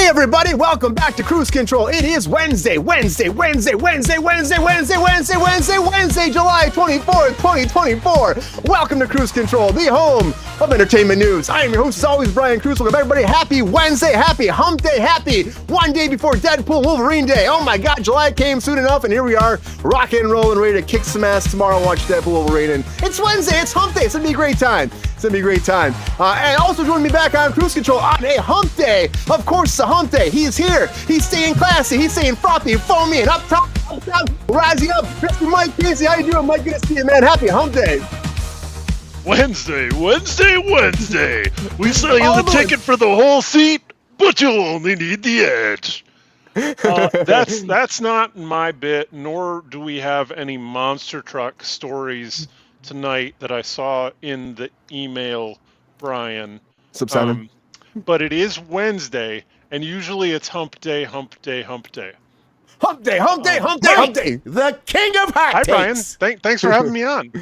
Everybody, welcome back to Kruse Control. It is Wednesday, July 24th, 2024. Welcome to Kruse Control, the home of entertainment news. I am your host, as always, Brian Kruse. Welcome, everybody. Happy Wednesday, happy hump day, happy one day before Deadpool Wolverine Day. Oh my God, July came soon enough, and here we are, rocking and rolling, ready to kick some ass tomorrow, watch Deadpool Wolverine. And it's Wednesday, it's hump day. It's gonna be a great time. And also joining me back on Kruse Control on a hump day. Of course, it's a hump day. He is here. He's staying classy. He's staying frothy, foamy, and up top, rising up. Mr. Mike Casey, how you doing, Mike? Good to see you, man. Happy hump day. Wednesday. We sell you the ticket for the whole seat, but you'll only need the edge. That's not my bit, nor do we have any monster truck stories tonight that I saw in the email, Brian. Subsided. But it is Wednesday, and usually it's hump day. Hump day. The king of hot Hi, takes. Brian. Thanks for having me on.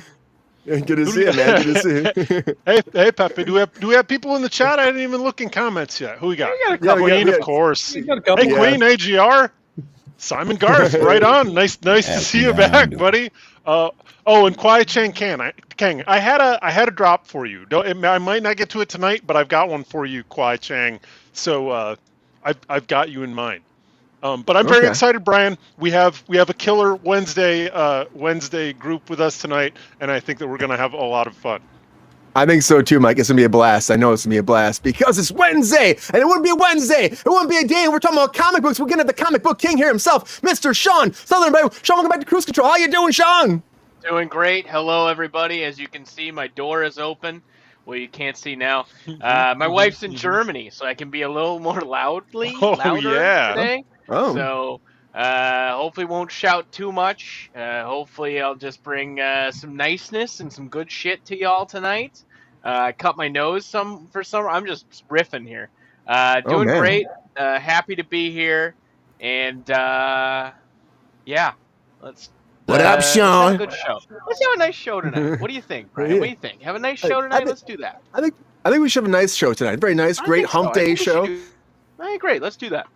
Good to see you, man. Good to see you. Hey, Pepe. Do we have people in the chat? I didn't even look in comments yet. Who we got? We got a couple. Queen, of course. We got a couple. Hey, Queen, AGR. Simon Garth, right on. Nice to see you back, buddy. And Kwai Chang Kang, I had a drop for you. I might not get to it tonight, but I've got one for you, Kwai Chang. So I've got you in mind. But I'm very excited, Brian. We have a killer Wednesday group with us tonight, and I think that we're gonna have a lot of fun. I think so too, Mike. It's gonna be a blast. I know it's gonna be a blast because it's Wednesday, and it wouldn't be a Wednesday. It wouldn't be a day. We're talking about comic books. We're getting at the comic book king here himself, Mr. Sean Southern. Sean, welcome back to Kruse Control. How you doing, Sean? Doing great. Hello, everybody. As you can see, my door is open. Well, you can't see now. My wife's in Germany, so I can be a little more louder today. Oh. So hopefully won't shout too much. Hopefully I'll just bring some niceness and some good shit to y'all tonight. I cut my nose for some. I'm just riffing here. Doing great. Happy to be here. And yeah, What up, Sean? Let's have a good show. Let's have a nice show tonight. What do you think, Brian? What do you think? Have a nice show tonight? Let's do that. I think we should have a nice show tonight. Very nice, great hump day show. Great. Let's do that.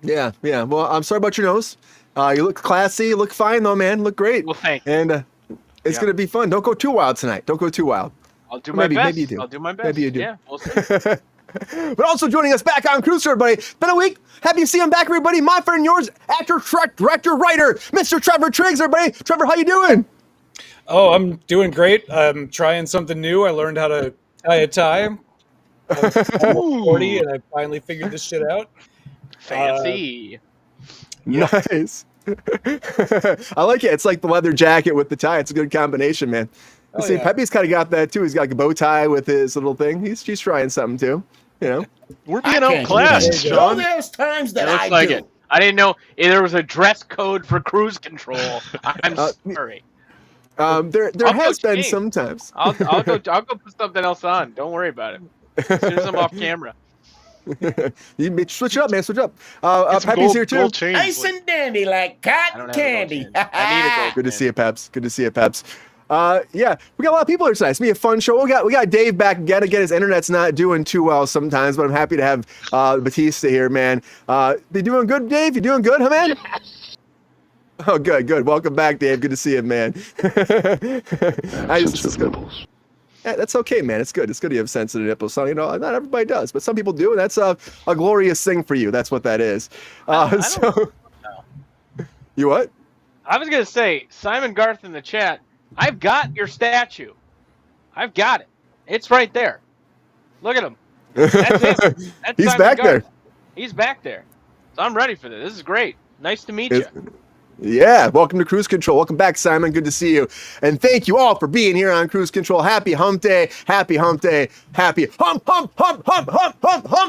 Yeah. Well, I'm sorry about your nose. You look classy. You look fine, though, man. Look great. Well, thanks. And it's going to be fun. Don't go too wild tonight. Don't go too wild. I'll do my best. Maybe you do. I'll do my best. Maybe you do. Yeah, we'll see. But also joining us back on Kruse, everybody. It's been a week. Happy to see him back, everybody. My friend, yours, actor, director, writer, Mr. Trevor Triggs, everybody. Trevor, how you doing? Oh, I'm doing great. I'm trying something new. I learned how to tie a tie. I'm 40, and I finally figured this shit out. Fancy. Nice. I like it. It's like the leather jacket with the tie. It's a good combination, man. See, yeah. Pepe's kind of got that too. He's got like a bow tie with his little thing. He's trying something too. You know, we're being outclassed, Sean. There's times that Looks like it. I didn't know there was a dress code for Kruse Control. I'm sorry. There has been sometimes. I'll go put something else on. Don't worry about it. As soon as I'm off camera. You switch it up, man. Switch it up. Get some Peppy's here too. gold chains, Nice and dandy like I cotton don't have a gold candy. chain. I need a gold Good to chain. see you, Peps. Good to see you, Peps. Yeah, we got a lot of people here tonight. It's gonna be a fun show. We got Dave back again. Again, his internet's not doing too well sometimes, but I'm happy to have Batista here, man. You doing good, Dave? You doing good, huh, man? Oh, good. Welcome back, Dave. Good to see you, man. Yeah, that's okay, man. It's good. It's good to have sensitive nipples. So, not everybody does, but some people do, and that's a glorious thing for you. That's what that is. You what? I was gonna say, Simon Garth in the chat. I've got your statue. I've got it. It's right there. Look at him. That's him. That's He's Simon back Garth. there. He's back there. So I'm ready for this. This is great. Nice to meet you. Yeah, welcome to Kruse Control. Welcome back, Simon. Good to see you. And thank you all for being here on Kruse Control. Happy hump day. Happy hump day. Happy hump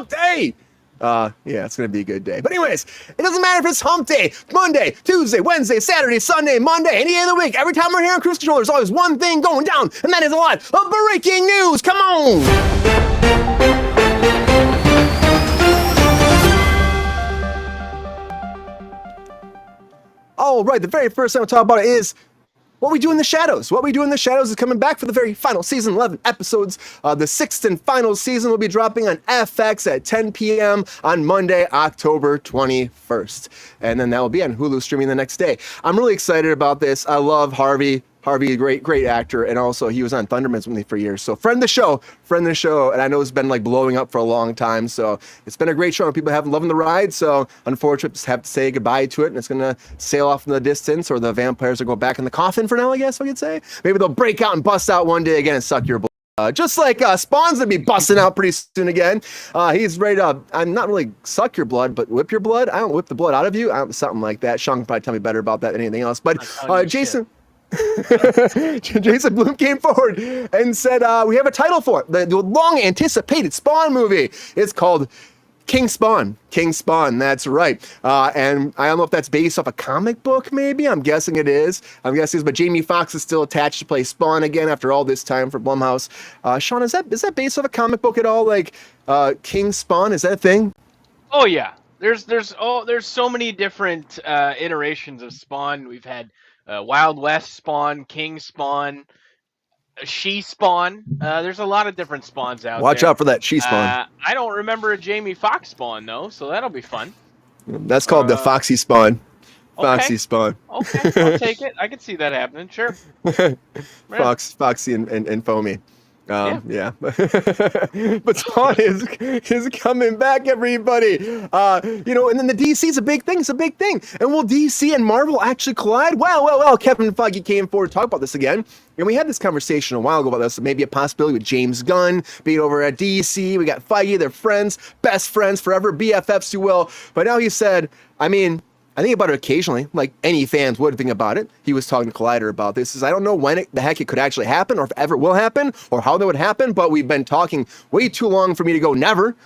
day. Yeah, it's going to be a good day. But anyways, it doesn't matter if it's hump day, Monday, Tuesday, Wednesday, Saturday, Sunday, Monday, any day of the week. Every time we're here on Kruse Control, there's always one thing going down, and that is a lot of breaking news. Come on. All right, the very first thing we'll talk about is What We Do in the Shadows. What We Do in the Shadows is coming back for the very final season, 11 episodes. The sixth and final season will be dropping on FX at 10 p.m. on Monday, October 21st. And then that will be on Hulu streaming the next day. I'm really excited about this. I love Harvey. Harvey, a great actor, and also he was on Thundermans with me for years. So friend of the show, and I know it's been like blowing up for a long time. So it's been a great show, and people have been loving the ride. So unfortunately, just have to say goodbye to it, and it's gonna sail off in the distance, or the vampires will go back in the coffin for now, I guess I could say. Maybe they'll break out and bust out one day again and suck your blood. Just like Spawn's gonna be busting out pretty soon again. He's ready to, I'm not really suck your blood, but whip your blood. I don't whip the blood out of you. Something like that. Sean can probably tell me better about that than anything else. But Jason. Jason Blum came forward and said, we have a title for it. The long anticipated Spawn movie. It's called King Spawn. King Spawn, that's right. And I don't know if that's based off a comic book, maybe. I'm guessing it is. But Jamie Foxx is still attached to play Spawn again after all this time for Blumhouse. Sean, is that based off a comic book at all? Like King Spawn, is that a thing? Oh yeah. There's so many different iterations of Spawn. We've had Wild West Spawn, King Spawn, She Spawn. There's a lot of different spawns out there. Watch out for that She Spawn. I don't remember a Jamie Foxx spawn though, so that'll be fun. That's called the Foxy Spawn. Foxy Okay. Spawn. Okay, I'll take it. I can see that happening. Sure. Foxy and Foamy. Yeah. But Spawn is coming back, everybody. And then the DC's a big thing. It's a big thing. And will DC and Marvel actually collide? Well, Kevin Feige came forward to talk about this again. And we had this conversation a while ago about this. Maybe a possibility with James Gunn being over at DC. We got Feige, they're friends, best friends forever, BFFs, you will. But now he said, I think about it occasionally, like any fans would think about it. He was talking to Collider about this. Says, I don't know when the heck it could actually happen, or if ever will happen, or how that would happen, but we've been talking way too long for me to go never.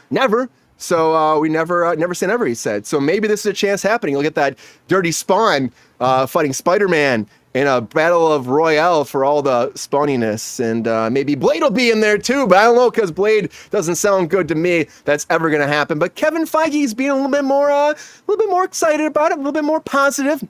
So we never say never, he said. So maybe this is a chance happening. You'll get that dirty Spawn fighting Spider-Man in a battle of Royale for all the spawniness, and maybe Blade will be in there too, but I don't know, because Blade doesn't sound good to me. That's ever going to happen. But Kevin Feige's being a little bit more excited about it, a little bit more positive.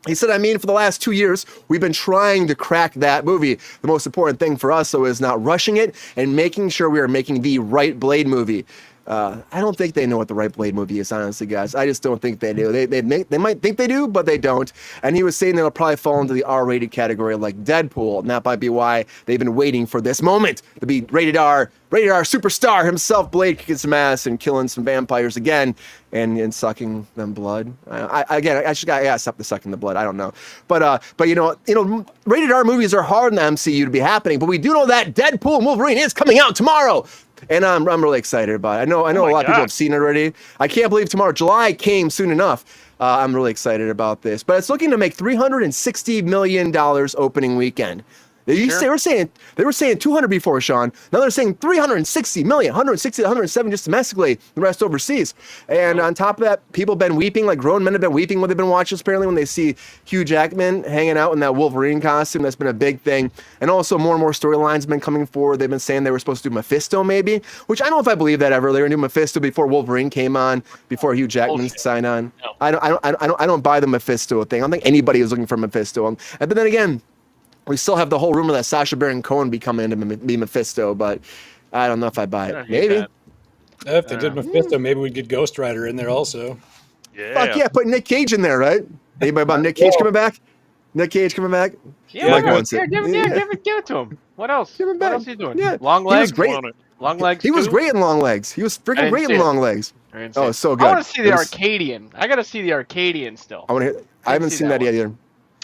He said, for the last 2 years, we've been trying to crack that movie. The most important thing for us, though, is not rushing it and making sure we are making the right Blade movie. I don't think they know what the right Blade movie is, honestly, guys. I just don't think they do. They might think they do, but they don't. And he was saying that it'll probably fall into the R-rated category like Deadpool. And that might be why they've been waiting for this moment to be rated R superstar himself, Blade, kicking some ass and killing some vampires again and sucking them blood. I gotta stop the sucking the blood. I don't know. But rated R movies are hard in the MCU to be happening, but we do know that Deadpool Wolverine is coming out tomorrow. And I'm really excited about it. I know a lot of people have seen it already. I can't believe tomorrow. July came soon enough. I'm really excited about this. But it's looking to make $360 million opening weekend. Sure. They were saying 200 before, Sean. Now they're saying 360 million, 160 to 170 just domestically, the rest overseas. And on top of that, people have been weeping, like grown men have been weeping when they've been watching this, apparently, when they see Hugh Jackman hanging out in that Wolverine costume. That's been a big thing. And also more and more storylines have been coming forward. They've been saying they were supposed to do Mephisto maybe, which I don't know if I believe that ever. They were going to do Mephisto before Wolverine came on, before Hugh Jackman signed on. No. I don't buy the Mephisto thing. I don't think anybody is looking for Mephisto. But then again, we still have the whole rumor that Sacha Baron Cohen be coming in to be Mephisto, but I don't know if I buy it. Maybe. If they did Mephisto, maybe we'd get Ghost Rider in there also. Yeah. Fuck yeah, put Nick Cage in there, right? Anybody about Nick Cage coming back? Nick Cage coming back? Yeah, Mike give wants it. give it to him. What else? Give him What back. else are you doing? Yeah. Long He was legs. great. Long legs. He was too? great in Long Legs. He was I freaking didn't great see in it. Long Legs. I didn't see Oh, it. so good. I want to see the It was- Arcadian. I got to see the Arcadian still. I haven't seen that yet either.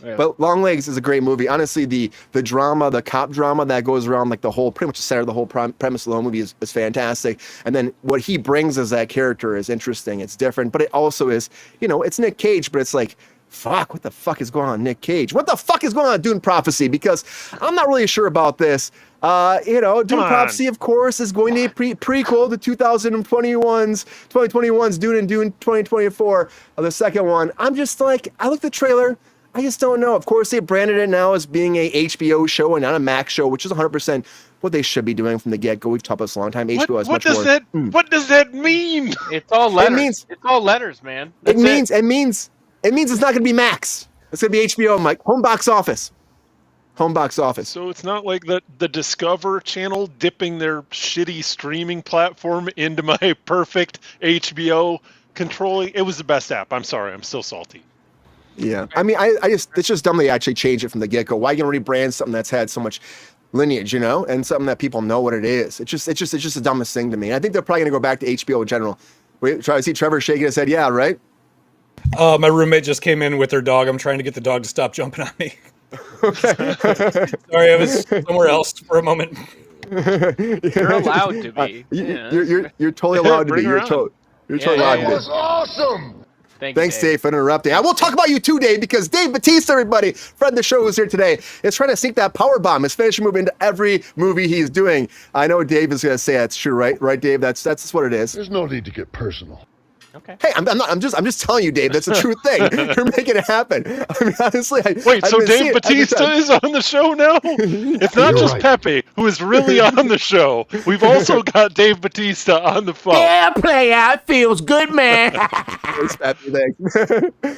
Yeah. But Long Legs is a great movie. Honestly, the drama, the cop drama that goes around, like the whole, pretty much the center of the whole premise of the whole movie is fantastic. And then what he brings as that character is interesting. It's different, but it also is, it's Nick Cage, but it's like, fuck, what the fuck is going on, Nick Cage? What the fuck is going on, Dune Prophecy? Because I'm not really sure about this. Dune Prophecy, of course, is going to be prequel to 2021's Dune and Dune 2024, the second one. I'm just like, I looked at the trailer. I just don't know. Of course, they branded it now as being a HBO show and not a Max show, which is 100% what they should be doing from the get-go. We've talked about this a long time. HBO has much more. What does that mean? It's all letters. means- it's all letters, man. It That's means it's not going to be Max. It's going to be HBO, Mike. Home box office. So it's not like the Discover channel dipping their shitty streaming platform into my perfect HBO controlling. It was the best app. I'm sorry. I'm still salty. Yeah. I mean, it's just dumb they actually changed it from the get-go. Why are you going to rebrand something that's had so much lineage, and something that people know what it is? It's just the dumbest thing to me. I think they're probably going to go back to HBO in general. Wait, try to see Trevor shaking his head. Yeah, right? My roommate just came in with her dog. I'm trying to get the dog to stop jumping on me. Sorry, I was somewhere else for a moment. You're allowed to be. You're totally allowed to be. Bring her You're on. totally allowed to be. Awesome. Thanks, Dave, for interrupting. I will talk about you too, Dave, because Dave Bautista, everybody, friend of the show who's here today, is trying to sneak that power bomb, his finishing move, into every movie he's doing. I know Dave is going to say that's true, right? Right, Dave? That's what it is. There's no need to get personal. Okay. Hey, I'm just telling you, Dave. That's a true thing. You're making it happen. I mean, honestly, Wait, so Dave Bautista is on the show now? It's not You're just right. Pepe who is really on the show. We've also got Dave Bautista on the phone. Yeah, play out. Feels good, man.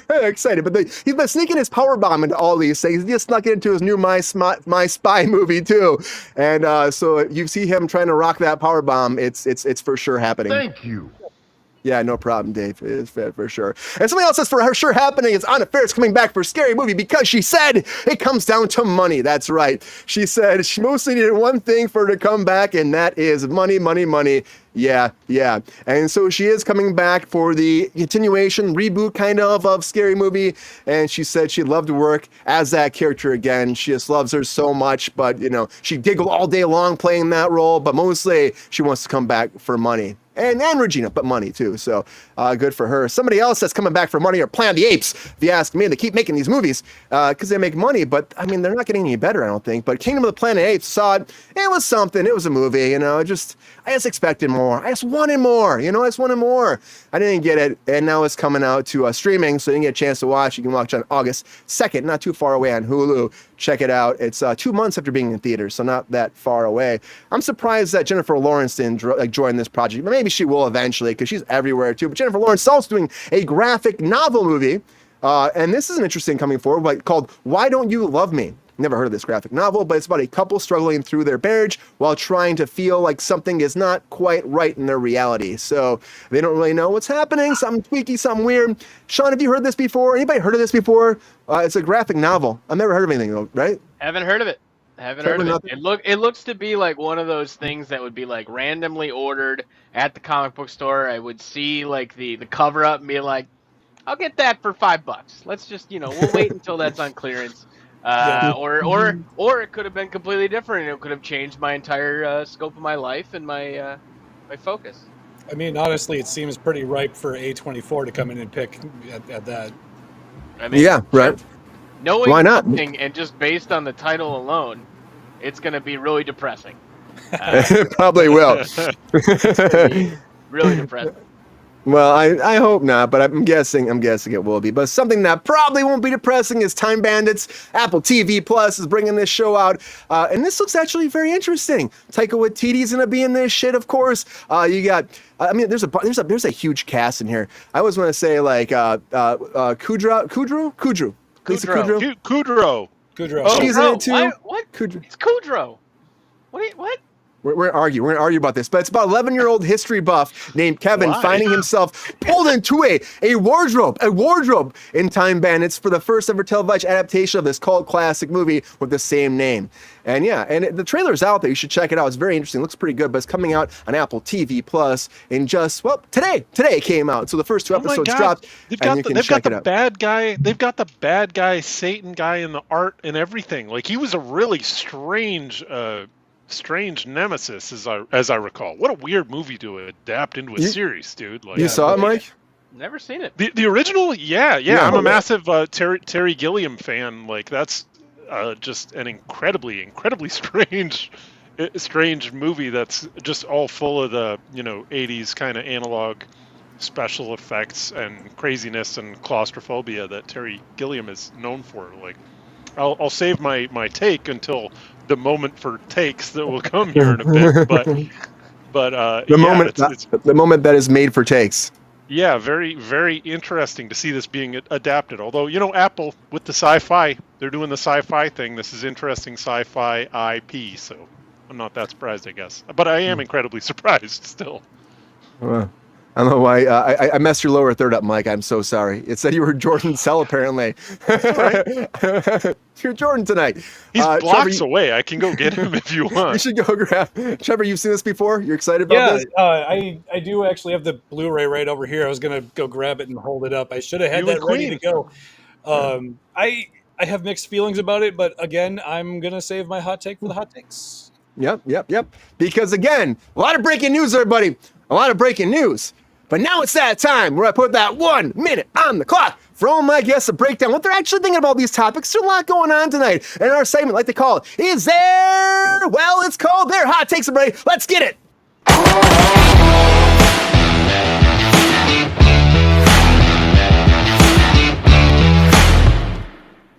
Excited, but he's been sneaking his power bomb into all these things. He just snuck it into his new My Spy movie too, and so you see him trying to rock that power bomb. It's for sure happening. Thank you. Yeah, no problem, Dave. It's for sure. And something else that's for sure happening is Anna Faris coming back for Scary Movie because she said it comes down to money. That's right. She said she mostly needed one thing for her to come back, and that is money, money, money. Yeah. And so she is coming back for the continuation, reboot kind of Scary Movie. And she said she'd love to work as that character again. She just loves her so much, but she giggled all day long playing that role, but mostly she wants to come back for money. And Regina, but money too. So good for her. Somebody else that's coming back for money are Planet of the Apes. If you ask me, they keep making these movies because they make money, but I mean, they're not getting any better, I don't think. But Kingdom of the Planet of the Apes, saw it. It was something. It was a movie, I just expected more. I just wanted more, I just wanted more. I didn't get it. And now it's coming out to streaming, so you can get a chance to watch. You can watch on August 2nd, not too far away on Hulu. Check it out. It's 2 months after being in theaters, so not that far away. I'm surprised that Jennifer Lawrence didn't join this project, but maybe she will eventually because she's everywhere too. But Jennifer Lawrence is also doing a graphic novel movie, and this is an interesting coming forward, called Why Don't You Love Me? Never heard of this graphic novel, but it's about a couple struggling through their marriage while trying to feel like something is not quite right in their reality. So they don't really know what's happening, something tweaky, something weird. Sean, have you heard this before? Anybody heard of this before? It's a graphic novel. I've never heard of anything though, right? Haven't heard of it. It looks to be like one of those things that would be like randomly ordered at the comic book store. I would see like the cover up and be like, I'll get that for $5. Let's just, we'll wait until that's on clearance. Or it could have been completely different. It could have changed my entire scope of my life and my focus. I mean, honestly, it seems pretty ripe for A24 to come in and pick at that. I mean, Yeah, right. Knowing Why not? nothing and just based on the title alone, it's gonna be really depressing. It probably will. Really depressing. Well, I hope not, but I'm guessing it will be. But something that probably won't be depressing is Time Bandits. Apple TV Plus is bringing this show out, and this looks actually very interesting. Taika Waititi's gonna be in this shit, of course. You got, I mean, there's a huge cast in here. I always want to say like Kudrow. Kudrow. Kudrow. She's in it too. What? Kudrow. It's Kudrow. What? We're gonna argue about this, but it's about 11-year-old history buff named Kevin Why? finding himself pulled into a wardrobe in Time Bandits for the first ever televised adaptation of this cult classic movie with the same name. And yeah, the trailer's out there. You should check it out. It's very interesting. It looks pretty good, but it's coming out on Apple TV Plus in just, well, today it came out. So the first 2 episodes dropped, and you can check it out. Bad guy. They've got the bad guy, Satan guy in the art and everything. Like, he was a really strange nemesis, as I recall. What a weird movie to adapt into a series, dude. Like, you saw it, Mike? Never seen it. The original, yeah. I'm a massive Terry Gilliam fan. Like, that's just an incredibly strange movie that's just all full of the 80s kind of analog special effects and craziness and claustrophobia that Terry Gilliam is known for. Like, I'll save my take until the moment for takes that will come here in a bit, but the moment that is made for takes. Yeah, very, very interesting to see this being adapted. Although, Apple with the sci-fi, they're doing the sci-fi thing. This is interesting sci-fi IP, so I'm not that surprised, I guess. But I am incredibly surprised still. I don't know why. I messed your lower third up, Mike. I'm so sorry. It said you were Jordan Sell, apparently. You're Jordan tonight. He's blocks away. I can go get him if you want. You should go grab. Trevor, you've seen this before? You're excited about this? Yeah, I do actually have the Blu-ray right over here. I was going to go grab it and hold it up. I should have had that ready to go. I have mixed feelings about it, but again, I'm going to save my hot take for the hot takes. Yep. Because again, a lot of breaking news, everybody. A lot of breaking news. But now it's that time where I put that 1 minute on the clock for all my guests to break down what they're actually thinking about these topics. There's a lot going on tonight. And our segment, like they call it, is there? Well, it's called Their Hot Takes, everybody. Let's get it.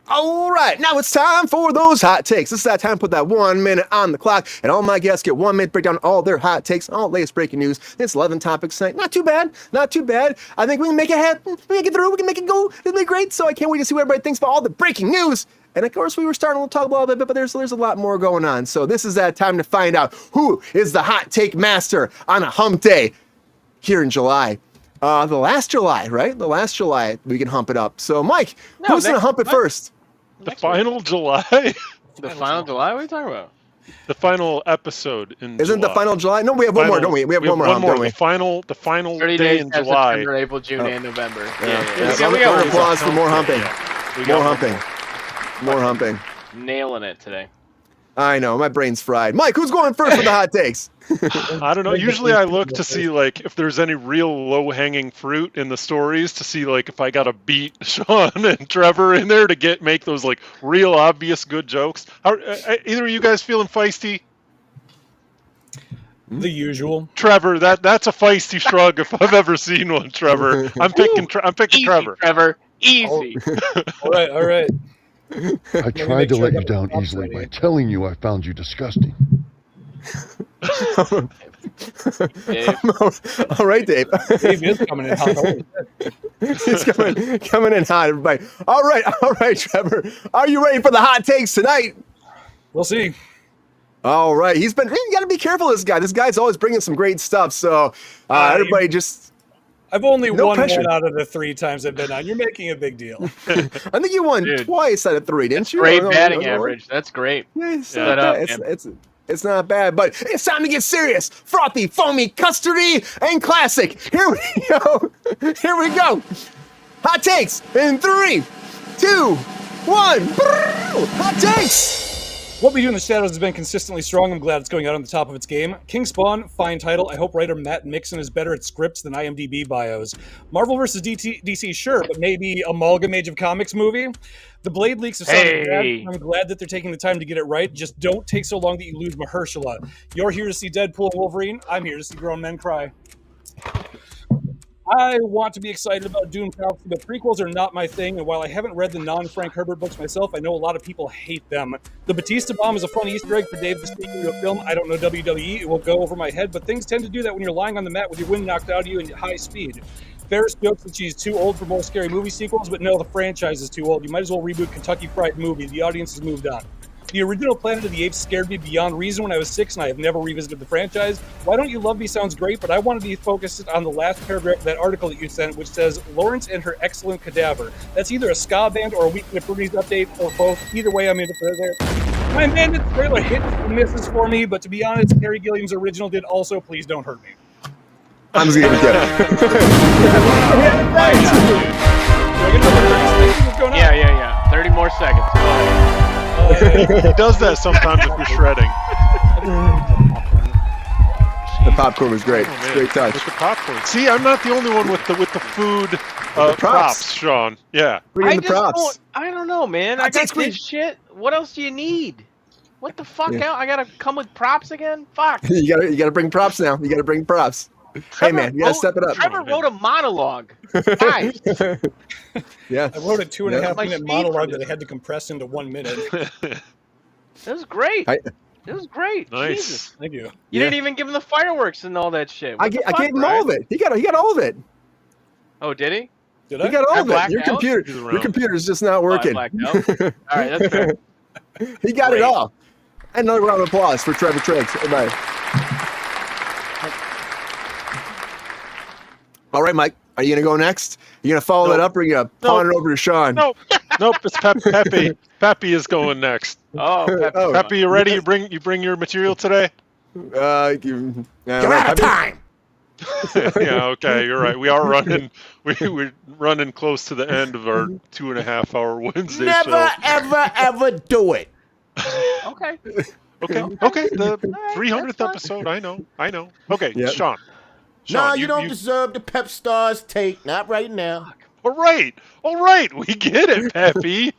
All right, now it's time for those hot takes. This is that time to put that 1 minute on the clock, and all my guests get 1 minute to break down all their hot takes, all the latest breaking news. It's 11 topics tonight. Not too bad. I think we can make it happen. We can get through. We can make it go. It'll be great. So I can't wait to see what everybody thinks about all the breaking news. And of course, we were starting to talk about it a bit, but there's a lot more going on. So this is that time to find out who is the hot take master on a hump day here in July. The last July, right? The last July, we can hump it up. So, Mike, who's going to hump it first? The final July? The final July? What are you talking about? The final episode in Isn't July. the final July? No, we have one more, don't we? We have one more hump, don't we? The final 30 day days in have July. September, April, June, and November. Yeah. We got applause for more humping. More humping. Nailing it today. I know, my brain's fried. Mike, who's going first with the hot takes? I don't know. Usually I look to see like if there's any real low-hanging fruit in the stories to see like if I got to beat Sean and Trevor in there to make those like real obvious good jokes. Either of you guys feeling feisty? The usual. Trevor, that's a feisty shrug if I've ever seen one, Trevor. I'm picking Easy, Trevor. Trevor. Easy. All right. I tried to let you down easily by telling you I found you disgusting. Dave. All right, Dave. Dave is coming in hot. He's coming in hot, everybody. All right, Trevor. Are you ready for the hot takes tonight? We'll see. All right. You got to be careful, this guy. This guy's always bringing some great stuff. So everybody just... I've only won pressure. 1 out of the 3 times I've been on. You're making a big deal. I think you won twice out of 3, didn't you? Great batting average. That's great. Yeah, it's not bad, but it's time to get serious. Frothy, foamy, custardy, and classic. Here we go. Hot takes in 3, 2, 1. Hot takes. What We Do in the Shadows has been consistently strong. I'm glad it's going out on the top of its game. King Spawn, fine title. I hope writer Matt Mixon is better at scripts than IMDb bios. Marvel vs. DC, sure, but maybe Amalgam Age of Comics movie? The Blade leaks have sounded bad. I'm glad that they're taking the time to get it right. Just don't take so long that you lose Mahershala. You're here to see Deadpool Wolverine. I'm here to see grown men cry. I want to be excited about Dune Prophecy, but prequels are not my thing, and while I haven't read the non-Frank Herbert books myself, I know a lot of people hate them. The Batista bomb is a fun Easter egg for Dave to sneak into a film. I don't know WWE, it will go over my head, but things tend to do that when you're lying on the mat with your wind knocked out of you at high speed. Ferris jokes that she's too old for more scary movie sequels, but no, the franchise is too old. You might as well reboot Kentucky Fried Movie. The audience has moved on. The original Planet of the Apes scared me beyond reason when I was 6, and I have never revisited the franchise. Why Don't You Love Me sounds great, but I want to be focused on the last paragraph of that article that you sent, which says, Lawrence and her excellent cadaver. That's either a ska band or a Weekend at Bernie's update, or both. Either way, I'm into it. My Bandit trailer hits and misses for me, but to be honest, Terry Gilliam's original did also. Please don't hurt me. I'm just gonna get it. Yeah. 30 more seconds. Go ahead. He does that sometimes if you're shredding. The popcorn was great. Oh, Great touch. With the popcorn. See, I'm not the only one with the food props, Sean. Yeah. Bring in the props. I don't know, man. I got this shit. What else do you need? What the fuck out? I gotta come with props again? Fuck. you gotta bring props now. You gotta bring props. Hey man, you gotta step it up. Trevor wrote a monologue. Guys. Yeah. I wrote a 2.5-minute monologue that I had to compress into 1 minute. That was great. It was great. Nice. Jesus. Thank you. You didn't even give him the fireworks and all that shit. I gave him all of it. He got all of it. Oh, did he? Did He I? got all of it. blacked Your out? computer's just not working. I blacked out. All right, that's fair. He got it all. And another round of applause for Trevor Triggs. Everybody. All right, Mike. Are you gonna go next? You gonna follow that up, or are you gonna pawn it over to Sean? Nope. It's Pepe. Pepe is going next. Oh, Pepe. Pepe, you ready? You bring your material today? You're out of time. Yeah. Okay. You're right. We are running. We're running close to the end of our 2.5-hour Wednesday show. Never, ever do it. Okay. Okay. The 300th episode. I know. Okay, Yep. Sean. No, you don't deserve the Pep Stars take. Not right now. All right. We get it, Pepe.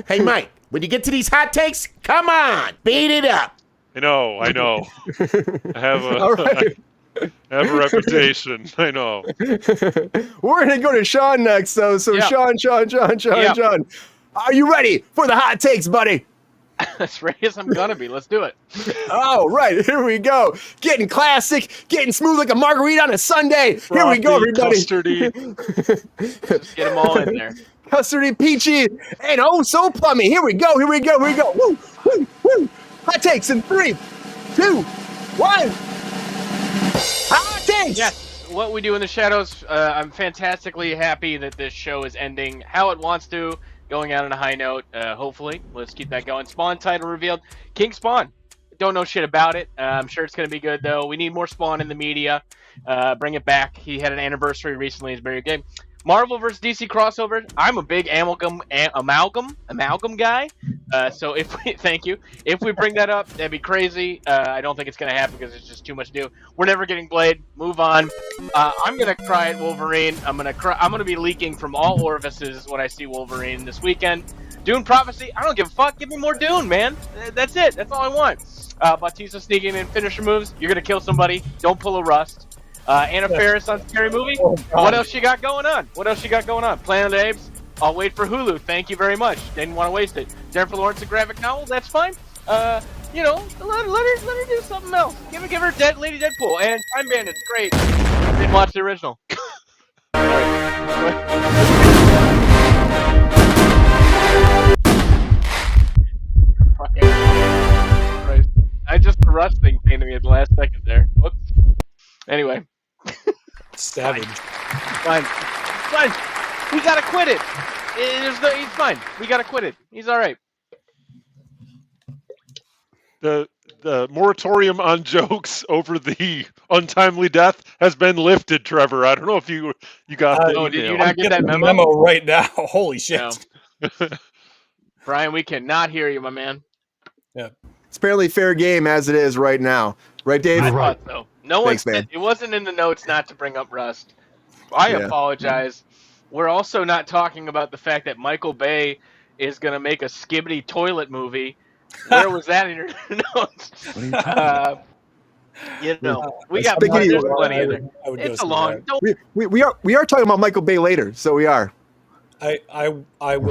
Hey, Mike, when you get to these hot takes, come on, beat it up. I know. I have All right. I have a reputation. I know. We're gonna go to Sean next, though. So Yeah. Sean, are you ready for the hot takes, buddy? As ready as I'm gonna be. Let's do it. All right, here we go. Getting classic, getting smooth like a margarita on a Sunday. Here we go, everybody. Custardy. Get them all in there. Custardy, peachy, and oh so plummy. Here we go. Woo. Hot takes in 3, 2, 1. Hot takes. Yes. What We Do in the Shadows. I'm fantastically happy that this show is ending how it wants to. Going out on a high note, hopefully. Let's keep that going. Spawn title revealed. King Spawn. Don't know shit about it. I'm sure it's going to be good, though. We need more Spawn in the media. Bring it back. He had an anniversary recently. It's very good. Marvel vs. DC crossover. I'm a big amalgam guy. So thank you. If we bring that up, that'd be crazy. I don't think it's going to happen because it's just too much to do. We're never getting Blade. Move on. I'm going to cry at Wolverine. I'm going to be leaking from all orifices when I see Wolverine this weekend. Dune Prophecy. I don't give a fuck. Give me more Dune, man. That's it. That's all I want. Batista sneaking in finisher moves. You're going to kill somebody. Don't pull a Rust. Anna Faris on Scary Movie. What else you got going on? Planet of the Apes. I'll wait for Hulu. Thank you very much. Didn't want to waste it. Jennifer Lawrence, a graphic novel. That's fine. Let her do something else. Give her Lady Deadpool and Time Bandits. Great. Didn't watch the original. I just the Rust thing came to me at the last second there. Whoops. Anyway. Savage. Fine. We gotta quit it. He's fine. We gotta quit it. He's all right. The moratorium on jokes over the untimely death has been lifted, Trevor. I don't know if you got the email. Did you not get that I'm getting memo? the memo right now. Holy shit. No. Brian, we cannot hear you, my man. Yeah. It's apparently fair game as it is right now. Right, Dave? You're I right. thought so. No one Thanks, man. said it wasn't in the notes not to bring up Rust. I Yeah. apologize. We're also not talking about the fact that Michael Bay is going to make a Skibbity toilet movie. Where was that in your notes? What are you talking about? You know, we That's got big plenty, idiot. there's plenty in there. I would go It's a see long. that. Don't, We are talking about Michael Bay later, so we are. I will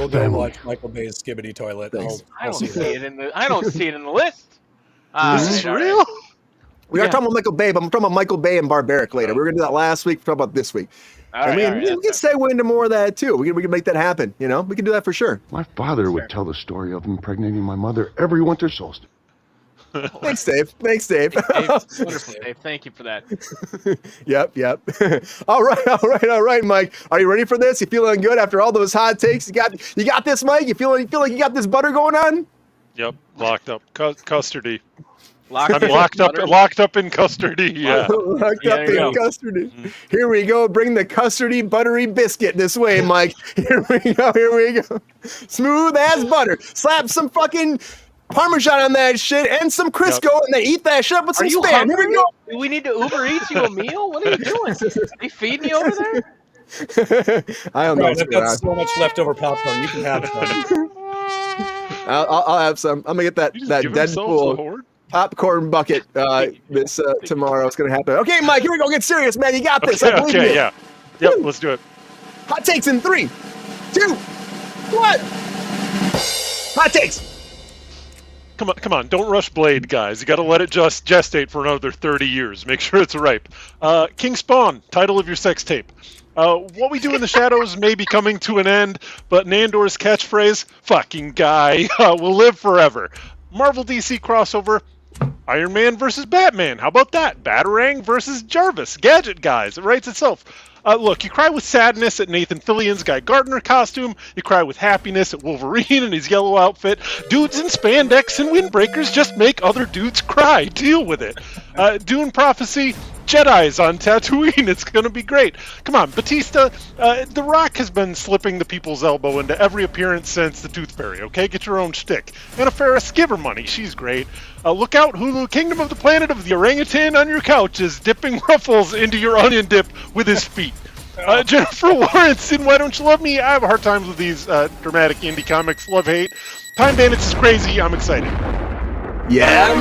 go Family. watch Michael Bay's Skibbity Toilet. Thanks. I I'll don't see see that. it in the. I don't see it in the list. Is this real? We are Yeah. talking about Michael Bay, but I'm talking about Michael Bay and Barbaric later. Oh. We were gonna do that last week. We're talking about this week. All right, we all right, can segue into more of that too. We can make that happen. You know, we can do that for sure. My father would tell the story of impregnating my mother every winter solstice. Thanks, Dave. Thanks, Dave. Dave, wonderful, Dave. Thank you for that. Yep. all right, Mike. Are you ready for this? You feeling good after all those hot takes? You got this, Mike? You feel like you got this butter going on? Yep, locked up. Custardy. Locked I'm in, locked up in custardy. Yeah. Locked Yeah, up there you in go. custardy. Here we go. Bring the custardy buttery biscuit this way, Mike. Here we go. Smooth as butter. Slap some fucking Parmesan on that shit and some Crisco, and then eat that shit up with Are some you Spam. hungry? Here we go. Do we need to Uber Eats you a meal? What are you doing? Are they feeding you over there? I don't know Right, what's I've going got on. so much leftover popcorn. You can have some. I'll have some. I'm gonna get that You just give themselves a Deadpool horde? popcorn bucket this tomorrow. It's gonna happen. Okay, Mike, here we go. Get serious, man. You got this. I believe you. Yeah. Yep, let's do it. Hot takes in 3, 2, 1. Hot takes. Come on, don't rush Blade, guys. You got to let it just gestate for another 30 years. Make sure it's ripe. King Spawn, title of your sex tape. What we do in the shadows may be coming to an end, but Nandor's catchphrase, fucking guy, will live forever. Marvel DC crossover, Iron Man versus Batman. How about that? Batarang versus Jarvis. Gadget guys. It writes itself. Look, you cry with sadness at Nathan Fillion's Guy Gardner costume. You cry with happiness at Wolverine in his yellow outfit. Dudes in spandex and windbreakers just make other dudes cry. Deal with it. Dune Prophecy. Jedi's on Tatooine. It's going to be great. Come on, Batista. The Rock has been slipping the people's elbow into every appearance since the Tooth Fairy, okay? Get your own shtick. Anna Faris, give her money. She's great. Look out, Hulu. Kingdom of the Planet of the Orangutan on your couch is dipping Ruffles into your onion dip with his feet. Jennifer Lawrence in Why Don't You Love Me? I have a hard time with these dramatic indie comics. Love-hate. Time Bandits is crazy. I'm excited. Yeah,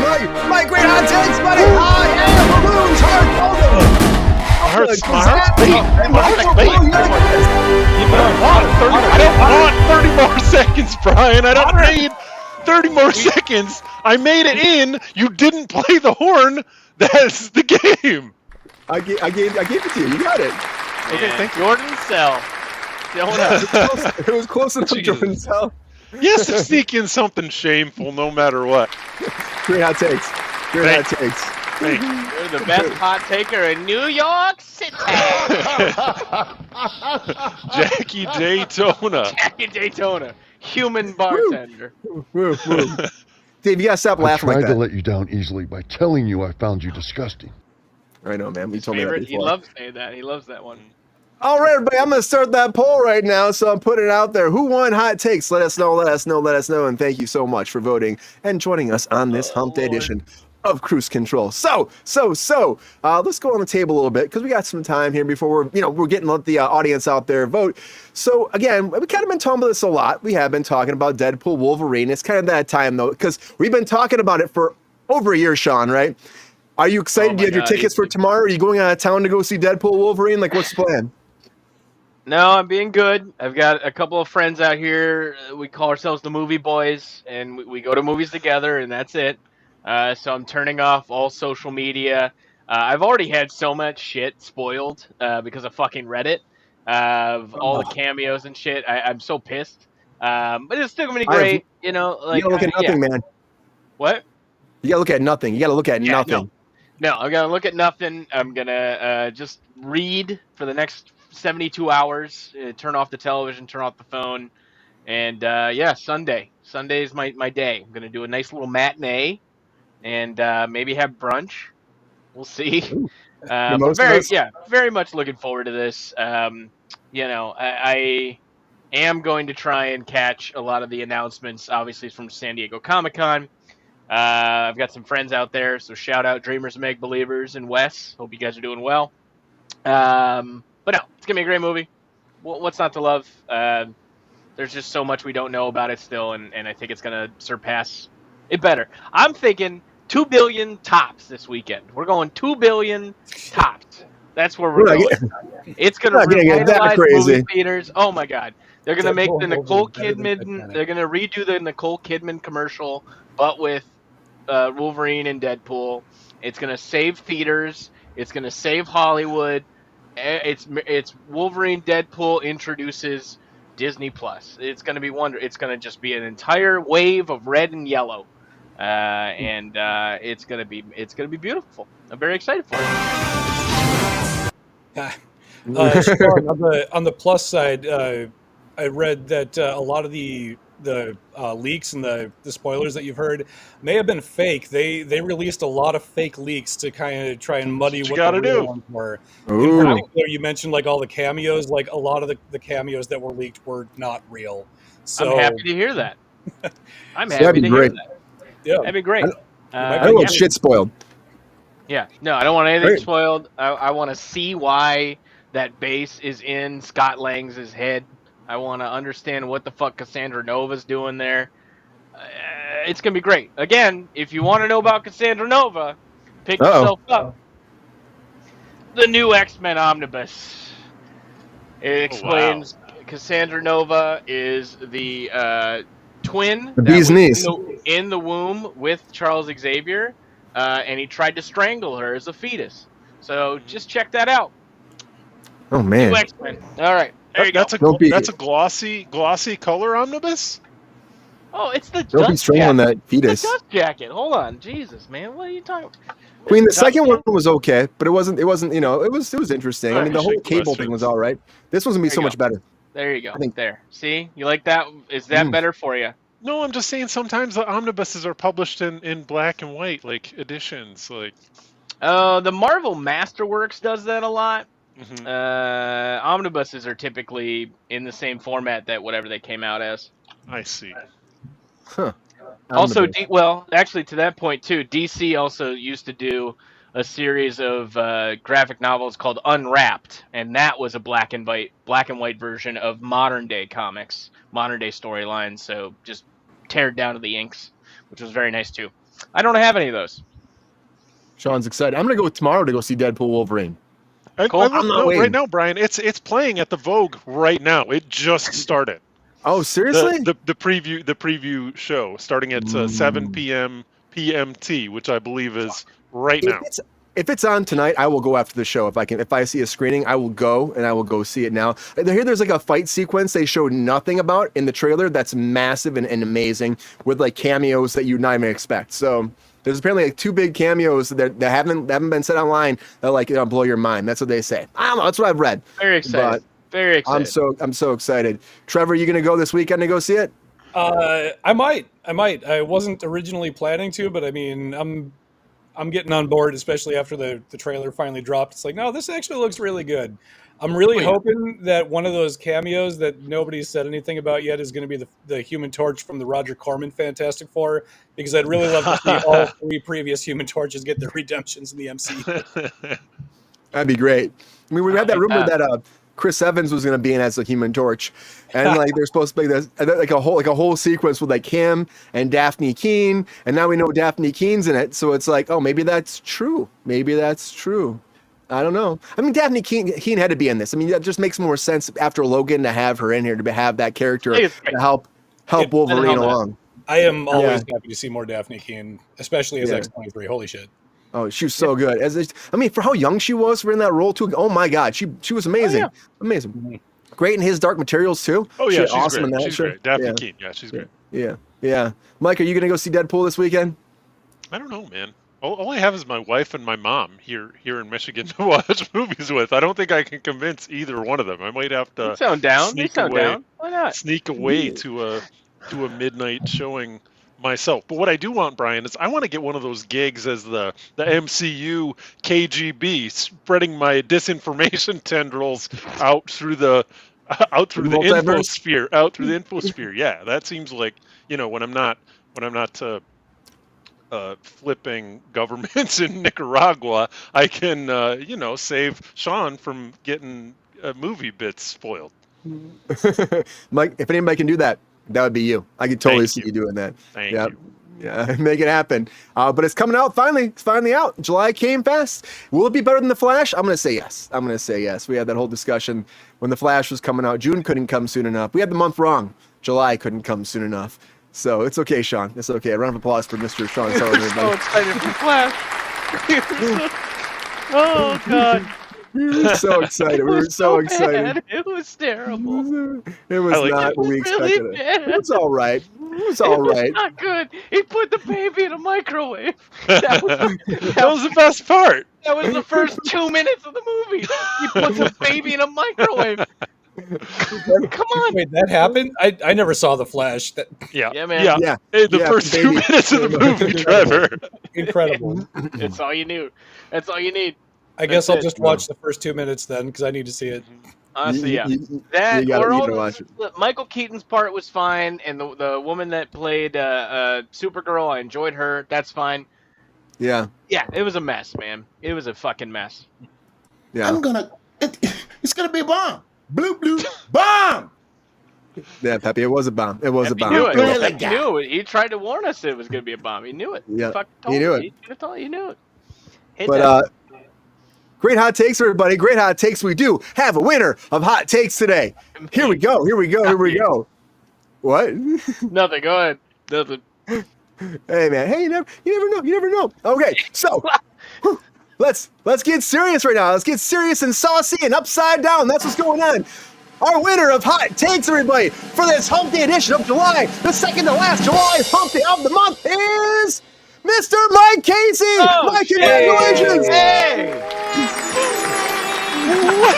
Mike, great hot takes, buddy. Oh, yeah, balloons, hard My heart's beating. My heart's beating. I don't want 30 more seconds, Brian. I don't need 30 more seconds. I made it in. You didn't play the horn. That's the game. I gave it to you. You got it. Okay, thank you. Jordan Sell. It was close enough, Jordan. So. Yes, to sneak in something shameful, no matter what. Great hot takes. Great hot takes. Thank you. You're the best hot taker in New York City. Jackie Daytona. Jackie Daytona, human bartender. Woo. Dave, you gotta stop I laughing like tried to that. let you down easily by telling you I found you disgusting. I know, man. You told me that Favorite. He before. loves saying that. He loves that one. All right, everybody, I'm going to start that poll right now, so I'm putting it out there. Who won hot takes? Let us know, and thank you so much for voting and joining us on this Hump Day edition of Kruse Control. So, let's go on the table a little bit, because we got some time here before we're getting the audience out there vote. So, again, we kind of been talking about this a lot. We have been talking about Deadpool Wolverine. It's kind of that time, though, because we've been talking about it for over a year, Sean, right? Are you excited? Do you have your tickets for tomorrow? Are you going out of town to go see Deadpool Wolverine? Like, what's the plan? No, I'm being good. I've got a couple of friends out here. We call ourselves the Movie Boys, and we go to movies together, and that's it. So I'm turning off all social media. I've already had so much shit spoiled because of fucking Reddit, of all the cameos and shit. I'm so pissed. But it's still gonna be great. You gotta look at nothing, man. What? You gotta look at nothing. You gotta look at nothing. No, I'm gonna look at nothing. I'm gonna just read for the next 72 hours. Turn off the television, turn off the phone, and Sunday. Sunday is my day. I'm gonna do a nice little matinee, and maybe have brunch. We'll see. But very much looking forward to this. I am going to try and catch a lot of the announcements, obviously from San Diego Comic-Con. I've got some friends out there, so shout out Dreamers Make Believers and Wes. Hope you guys are doing well. But no, it's gonna be a great movie. What's not to love? There's just so much we don't know about it still, and I think it's gonna surpass it better. I'm thinking 2 billion tops this weekend. We're going 2 billion tops. That's where we're going. It's gonna revitalize movie theaters. Oh my god, they're gonna make the Nicole Kidman. They're gonna redo the Nicole Kidman commercial, but with Wolverine and Deadpool. It's gonna save theaters. It's gonna save Hollywood. It's Wolverine Deadpool introduces Disney Plus. It's gonna be It's gonna just be an entire wave of red and yellow, and it's gonna be beautiful. I'm very excited for it. Sean, on the plus side, I read that a lot of the leaks and the spoilers that you've heard may have been fake. They released a lot of fake leaks to kind of try and muddy what the real ones were. In particular, you mentioned like all the cameos. Like a lot of the cameos that were leaked were not real. So I'm happy to hear that. I'm happy to hear that. Yeah, that'd be great. I don't want shit spoiled. Yeah, no, I don't want anything spoiled. I want to see why that base is in Scott Lang's head. I want to understand what the fuck Cassandra Nova's doing there. It's going to be great. Again, if you want to know about Cassandra Nova, pick yourself up. The new X-Men Omnibus. It explains Cassandra Nova is the twin the bee's knees in the womb with Charles Xavier, and he tried to strangle her as a fetus. So just check that out. Oh, man. New X-Men. All right. There you go. That's a glossy color omnibus? Oh, it's the Don't be strangling that fetus. It's the dust jacket. Hold on. Jesus, man. What are you talking about? I mean, the second one was okay, but it wasn't, you know, it was interesting. I mean, the whole cable thing was all right. This one's going to be so much better. There you go. I think there. See? You like that? Is that better for you? No, I'm just saying sometimes the omnibuses are published in black and white, like editions. Like, the Marvel Masterworks does that a lot. Mm-hmm. Omnibuses are typically in the same format that whatever they came out as. I see. Huh. Also, actually, to that point too, DC also used to do a series of graphic novels called Unwrapped, and that was a black and white version of modern day comics, modern day storylines. So just teared down to the inks, which was very nice too. I don't have any of those. Sean's excited. I'm gonna go tomorrow to go see Deadpool Wolverine. Cool. Right now, Brian, it's playing at the Vogue right now. It just started. Oh, seriously? The preview show starting at 7 p.m. PMT, which I believe is right now. If it's on tonight, I will go after the show. If I see a screening, I will go and I will go see it now. There's like a fight sequence they showed nothing about in the trailer that's massive and amazing with like cameos that you'd not even expect. So there's apparently like 2 big cameos that haven't been said online that like blow your mind. That's what they say. I don't know. That's what I've read. Very excited. Very excited. I'm so excited. Trevor, you gonna go this weekend to go see it? I might. I wasn't originally planning to, but I mean, I'm getting on board, especially after the trailer finally dropped. It's like, no, this actually looks really good. I'm really hoping that one of those cameos that nobody's said anything about yet is going to be the Human Torch from the Roger Corman Fantastic Four, because I'd really love to see all 3 previous Human Torches get their redemptions in the MCU. That'd be great. I mean, we had that rumor that Chris Evans was going to be in as a Human Torch, and like there's supposed to be this, like a whole sequence with like him and Daphne Keane, and now we know Daphne Keane's in it, so it's like, oh, maybe that's true. I don't know. I mean, Daphne Keane had to be in this. I mean, that just makes more sense after Logan to have her in here, to have that character to help Wolverine along. I am always happy to see more Daphne Keane, especially as X-23. Holy shit. Oh, she was so good. I mean, for how young she was for in that role too. Oh my God, she was amazing. Amazing. Mm-hmm. Great in His Dark Materials too. Oh yeah, she's awesome great. in that. She's great. Daphne Keane. Yeah, she's great. Yeah. Mike, are you gonna go see Deadpool this weekend? I don't know, man. All I have is my wife and my mom here in Michigan to watch movies with. I don't think I can convince either one of them. I might have to sneak away. Why not? Sneak away to a midnight showing myself. But what I do want, Brian, is I want to get one of those gigs as the MCU KGB, spreading my disinformation tendrils out through the infosphere. Yeah, that seems like, when I'm not flipping governments in Nicaragua, I can, save Sean from getting movie bits spoiled. Mike, if anybody can do that, that would be you. I could totally see you doing that. Thank you. Yeah, make it happen. But it's coming out finally. It's finally out. July came fast. Will it be better than The Flash? I'm going to say yes. We had that whole discussion when The Flash was coming out. June couldn't come soon enough. We had the month wrong. July couldn't come soon enough. So it's okay, Sean. It's okay. A round of applause for Mr. Sean Sullivan. So excited for Flash. Oh, God. We were so excited. We were so excited. It was terrible. It was not what we expected. Really bad. It was all right. It was all right. It was not good. He put the baby in a microwave. That was the best part. That was the first 2 minutes of the movie. He put the baby in a microwave. Come on. Wait, that happened? I never saw The Flash. Yeah, man. Yeah. Hey, the first 2 minutes of the movie, Trevor. Incredible. That's all you knew. That's all you need. I guess I'll just watch the first 2 minutes then, because I need to see it. Honestly, yeah. You gotta watch it. Michael Keaton's part was fine, and the woman that played Supergirl, I enjoyed her. That's fine. Yeah. Yeah, it was a mess, man. It was a fucking mess. Yeah. It's gonna be a bomb. Blue, bomb. Yeah, Peppy, it was a bomb. It was a bomb. He knew it. Really He knew it. He tried to warn us it was gonna be a bomb. He knew it. Yeah, He knew it. He knew it. But great hot takes, everybody. Great hot takes. We do have a winner of hot takes today. Here we go. What? Nothing. Go ahead. Nothing. Hey, man. Hey, you never know. Okay, so let's get serious right now. Let's get serious and saucy and upside down. That's what's going on. Our winner of hot takes, everybody, for this Hump Day edition of July, the second to last July Hump Day of the month is Mr. Mike Casey. Oh, Mike, congratulations. Hey. What?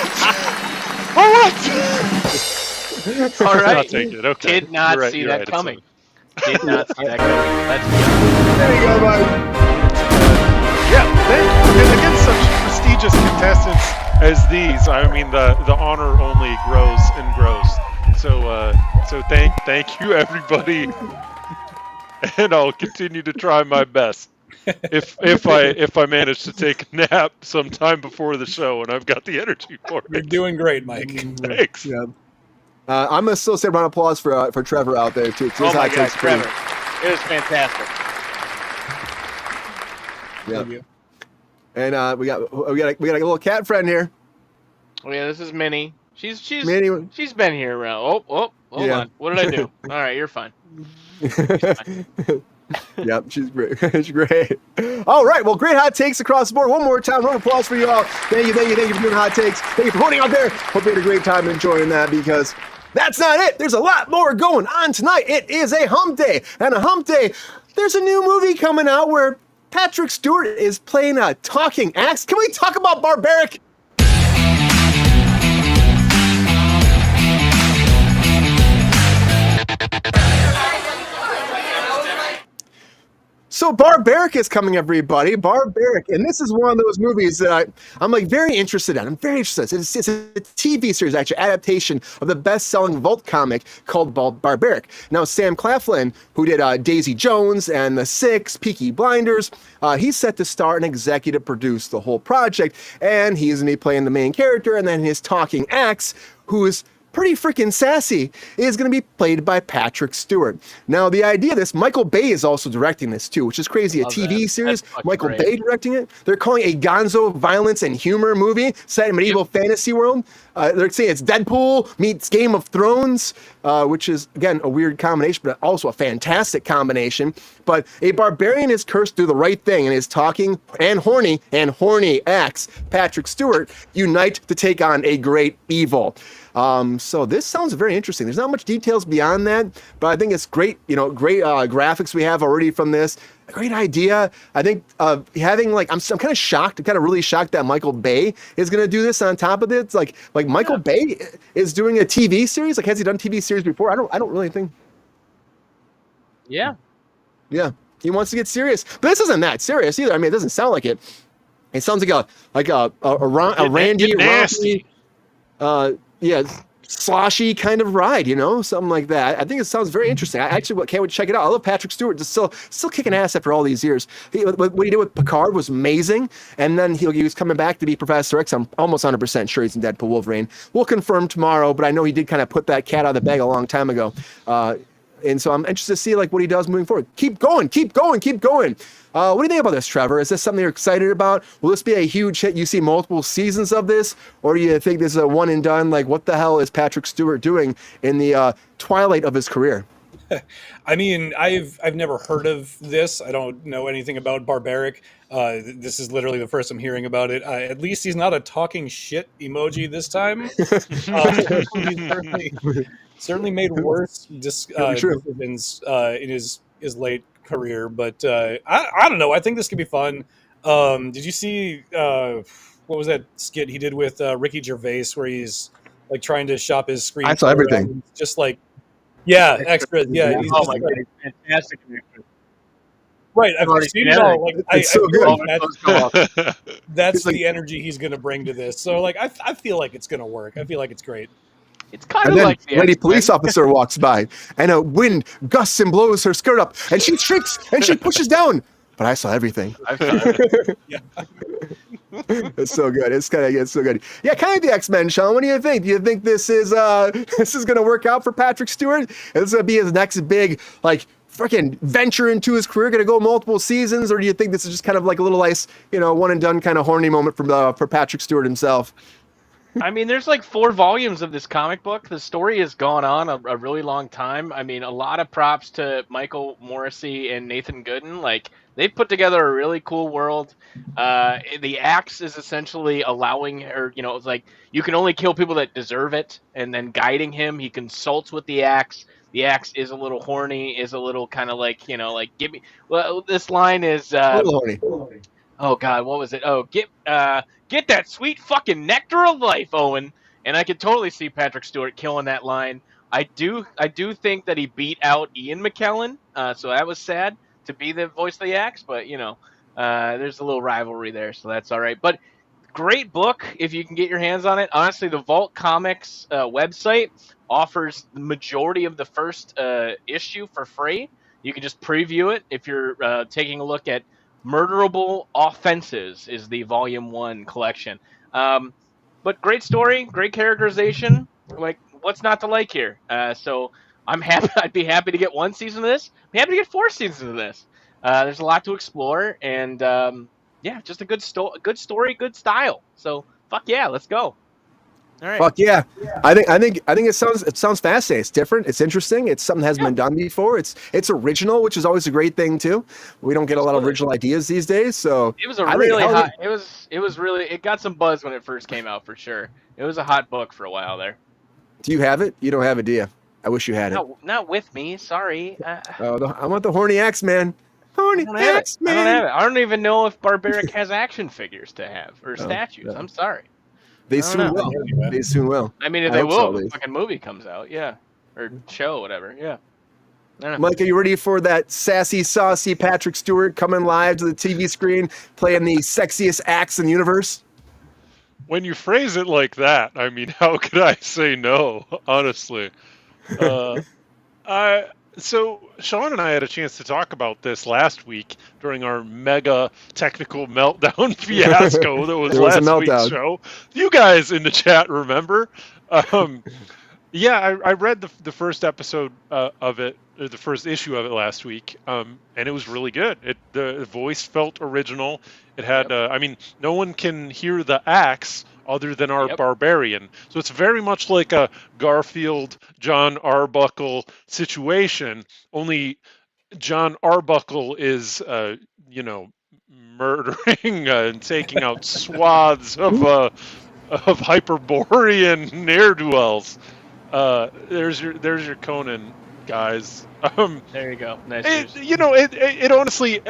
All right. I'll take it. Okay. Did not You're right, see you're that right, coming. Did not see that coming. Let's go. There you go, Mike. And against such prestigious contestants as these, I mean, the honor only grows and grows. So thank you, everybody, and I'll continue to try my best. If I manage to take a nap sometime before the show and I've got the energy for it. You're doing great, Mike. Thanks. Yeah. I'm gonna still say a round of applause for Trevor out there too. Oh my God, Trevor! It was fantastic. Yeah. And we got a little cat friend here. Oh yeah, this is Minnie. She's Minnie. she's been here around. Hold on. What did I do? All right, you're fine. Yep, she's great. She's great. All right, well, great hot takes across the board. One more time, round of applause for you all. Thank you for doing hot takes. Thank you for voting out there. Hope you had a great time enjoying that, because that's not it. There's a lot more going on tonight. It is a hump day, and a hump day, there's a new movie coming out where Patrick Stewart is playing a talking axe. Can we talk about Barbaric? So Barbaric is coming, everybody. Barbaric, and this is one of those movies that I'm like very interested in. I'm very interested. It's a TV series, actually, adaptation of the best-selling Vault comic called Barbaric. Now, Sam Claflin, who did Daisy Jones and The Six, Peaky Blinders, he's set to star and executive produce the whole project, and he's going to be playing the main character, and then his talking axe, who is pretty freaking sassy, is going to be played by Patrick Stewart. Now, the idea of this, Michael Bay is also directing this too, which is crazy. A TV series, Michael Bay directing it. They're calling it a gonzo violence and humor movie set in medieval fantasy world. They're saying it's Deadpool meets Game of Thrones, which is, again, a weird combination, but also a fantastic combination. But a barbarian is cursed to do the right thing, and his talking and horny axe, Patrick Stewart, unite to take on a great evil. So this sounds very interesting. There's not much details beyond that, but I think it's great, great graphics we have already from this. A great idea. I think having I'm kind of shocked. I'm kind of really shocked that Michael Bay is going to do this on top of it. It's like Michael Bay is doing a TV series. Has he done TV series before? I don't really think. Yeah. Yeah. He wants to get serious, but this isn't that serious either. I mean, it doesn't sound like it. It sounds like a Randy nasty. Yeah, sloshy kind of ride, something like that. I think it sounds very interesting. I actually can't wait to check it out. I love Patrick Stewart, just still kicking ass after all these years. What he did with Picard was amazing, and then he was coming back to be Professor X. I'm almost 100% sure he's in Deadpool Wolverine. We'll confirm tomorrow, but I know he did kind of put that cat out of the bag a long time ago. And so I'm interested to see what he does moving forward. Keep going. What do you think about this, Trevor? Is this something you're excited about? Will this be a huge hit? You see multiple seasons of this, or do you think this is a one and done? What the hell is Patrick Stewart doing in the twilight of his career? I mean, I've never heard of this. I don't know anything about Barbaric. This is literally the first I'm hearing about it. At least he's not a talking shit emoji this time. He's certainly made worse decisions in his late career. But I don't know. I think this could be fun. Did you see what was that skit he did with Ricky Gervais where he's trying to shop his screen? I saw everything. Just yeah, extras. Yeah. Oh my god, fantastic. Right, I've seen it all. It's so good. That's the energy he's going to bring to this. So, I feel like it's going to work. I feel like it's great. It's kind of like the lady police officer walks by, and a wind gusts and blows her skirt up, and she shrieks and she pushes down. But I saw everything. Yeah. It's so good. It's so good. Yeah, kind of the X-Men, Sean. What do you think? Do you think this is going to work out for Patrick Stewart? Is this going to be his next big freaking venture into his career? Going to go multiple seasons, or do you think this is just kind of like a little nice, one and done kind of horny moment for Patrick Stewart himself? I mean, there's 4 volumes of this comic book. The story has gone on a really long time. I mean, a lot of props to Michael Morrissey and Nathan Gooden. They've put together a really cool world. The axe is essentially allowing her, it's you can only kill people that deserve it, and then guiding him. He consults with the axe. The axe is a little horny, is a little kind of give me. Well, this line is. Horny. Oh God, what was it? Oh, get that sweet fucking nectar of life, Owen. And I could totally see Patrick Stewart killing that line. I do think that he beat out Ian McKellen, so that was sad to be the voice of the axe. But there's a little rivalry there, so that's all right. But great book if you can get your hands on it. Honestly, the Vault Comics website offers the majority of the first issue for free. You can just preview it if you're taking a look at Murderable Offenses is the Volume 1 collection. But great story, great characterization. What's not to like here? So I'm happy. I'd be happy to get 1 season of this. I'm happy to get 4 seasons of this. There's a lot to explore, and just a good story, good style. So fuck yeah, let's go. All right. Fuck yeah. I think it sounds fascinating. It's different. It's interesting. It's something that hasn't been done before. It's original, which is always a great thing too. We don't get a lot of original ideas these days. So it was it got some buzz when it first came out for sure. It was a hot book for a while there. Do you have it? You don't have it, do you? I wish you had it. Not with me. Sorry. I want the horny axe man. Horny axe man. I don't have it. I don't even know if Barbaric has action figures to have or statues. I'm sorry. They soon will. They soon will. I mean, if they will, the fucking movie comes out, yeah, or show, whatever, yeah. Mike, are you ready for that sassy, saucy Patrick Stewart coming live to the TV screen, playing the sexiest axe in the universe? When you phrase it like that, I mean, how could I say no? Honestly, So Sean and I had a chance to talk about this last week during our mega technical meltdown fiasco that was last week's show. You guys in the chat remember? I read the first episode of it, or the first issue of it last week, and it was really good. The voice felt original. It had, no one can hear the axe other than our barbarian. So it's very much like a Garfield, John Arbuckle situation, only John Arbuckle is, murdering and taking out swaths of Hyperborean ne'er-do-wells. There's your Conan, guys. There you go. Nice. It honestly,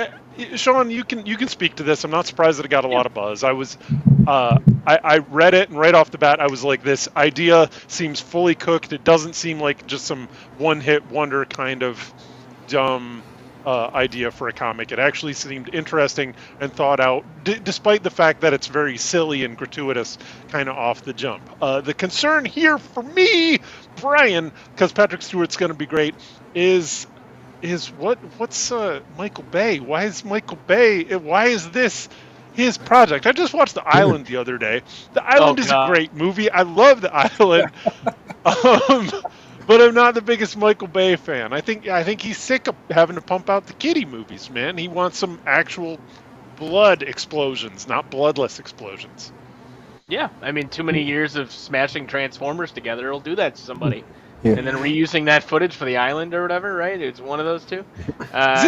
Sean, you can speak to this. I'm not surprised that it got a lot of buzz. I read it, and right off the bat, I was like, this idea seems fully cooked. It doesn't seem like just some one-hit wonder kind of dumb idea for a comic. It actually seemed interesting and thought out, despite the fact that it's very silly and gratuitous, kind of off the jump. The concern here for me, Brian, because Patrick Stewart's going to be great, is what's Michael Bay? Why is Michael Bay? Why is this his project? I just watched The Island the other day. The Island is a great movie. I love The Island. But I'm not the biggest Michael Bay fan. I think he's sick of having to pump out the kiddie movies, man. He wants some actual blood explosions, not bloodless explosions. Yeah, I mean, too many years of smashing Transformers together will do that to somebody. Yeah. And then reusing that footage for The Island or whatever, right? It's one of those two.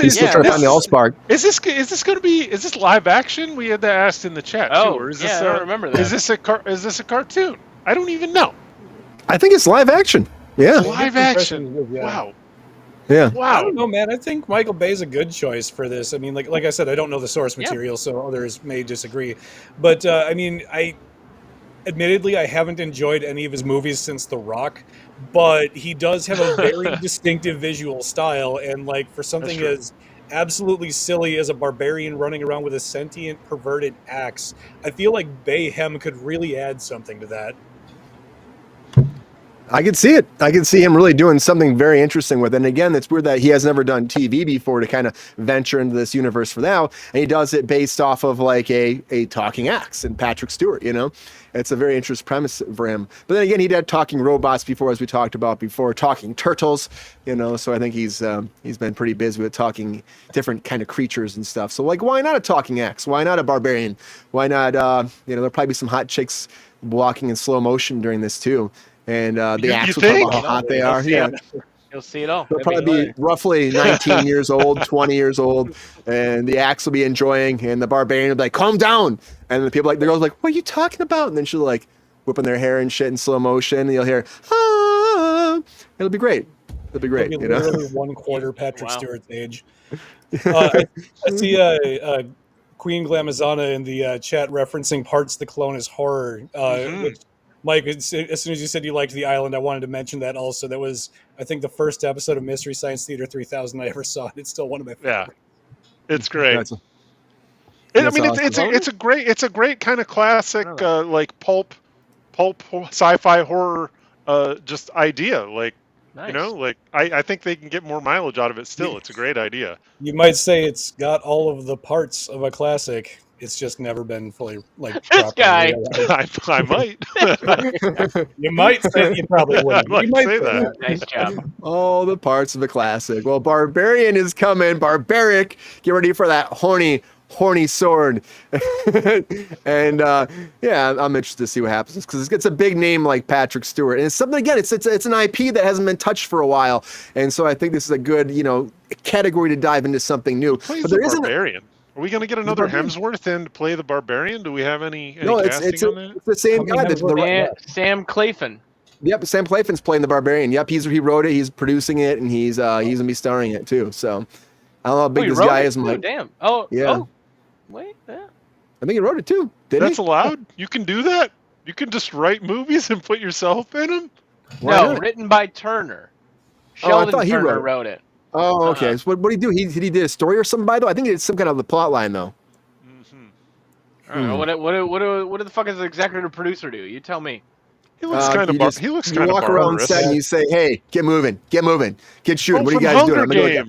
He's still trying to find the Allspark. Is this live action? We had that asked in the chat too. Or is I don't remember that. Is this a cartoon? I don't even know. I think it's live action. Yeah. Live action. Wow. Yeah. Wow. I don't know, man. I think Michael Bay's a good choice for this. I mean, like I said, I don't know the source material, so others may disagree. But I mean, admittedly, I haven't enjoyed any of his movies since The Rock, but he does have a very distinctive visual style, and like for something as absolutely silly as a barbarian running around with a sentient, perverted axe, I feel like Bayhem could really add something to that. I can see it. I can see him really doing something very interesting with it. And again, it's weird that he has never done TV before to kind of venture into this universe for now. And he does it based off of like a talking axe and Patrick Stewart, you know? It's a very interesting premise for him. But then again, he did talking robots before, as we talked about before, talking turtles, you know? So I think he's been pretty busy with talking different kind of creatures and stuff. So like, why not a talking axe? Why not a barbarian? Why not, there'll probably be some hot chicks walking in slow motion during this too. And the axe will talk about how hot they are. Yeah. You'll see it all. They'll probably be roughly 19 years old, 20 years old, and the axe will be enjoying, and the barbarian will be like, calm down. And the people, like, the girl's like, what are you talking about? And then she'll like whipping their hair and shit in slow motion, and you'll hear, ah. It'll be great. It'll be great. It'll be you know? literally 1/4 Patrick Stewart's age. I see Queen Glamazana in the chat referencing Parts the Clone as horror, which, Mike, as soon as you said you liked The Island, I wanted to mention that also. That was, I think, the first episode of Mystery Science Theater 3000 I ever saw. It's still one of my favorites. Yeah, it's great. It's a great kind of classic like pulp sci-fi horror just idea. Like, nice. You know, like I think they can get more mileage out of it still. It's a great idea. You might say it's got all of the parts of a classic. It's just never been fully this guy. I might. You might say you probably wouldn't. I might say that. Nice job. All the parts of a classic. Well, Barbarian is coming. Barbaric. Get ready for that horny sword. And I'm interested to see what happens because it's a big name like Patrick Stewart, and it's something, again, it's an IP that hasn't been touched for a while, and so I think this is a good category to dive into something new. But there isn't Barbarian. Are we going to get another Hemsworth in to play the Barbarian? Do we have any casting on that? It's the same guy. Sam Claflin. Yep, Sam Claflin's playing the Barbarian. Yep, he wrote it, he's producing it, and he's going to be starring it too. So I don't know how big this guy is. Oh, damn. Oh, yeah. Oh. Wait, yeah. I think he wrote it too. That's allowed? You can do that? You can just write movies and put yourself in them? Written by Turner. Sheldon Turner wrote it. Oh, okay. So what did he do? Did he do a story or something by though? I think it's some kind of the plot line though. What the fuck does the executive producer do? You tell me. He looks kind of. He looks kind of. You walk around set and you say, "Hey, get moving, get shooting. What are you guys doing? I'm gonna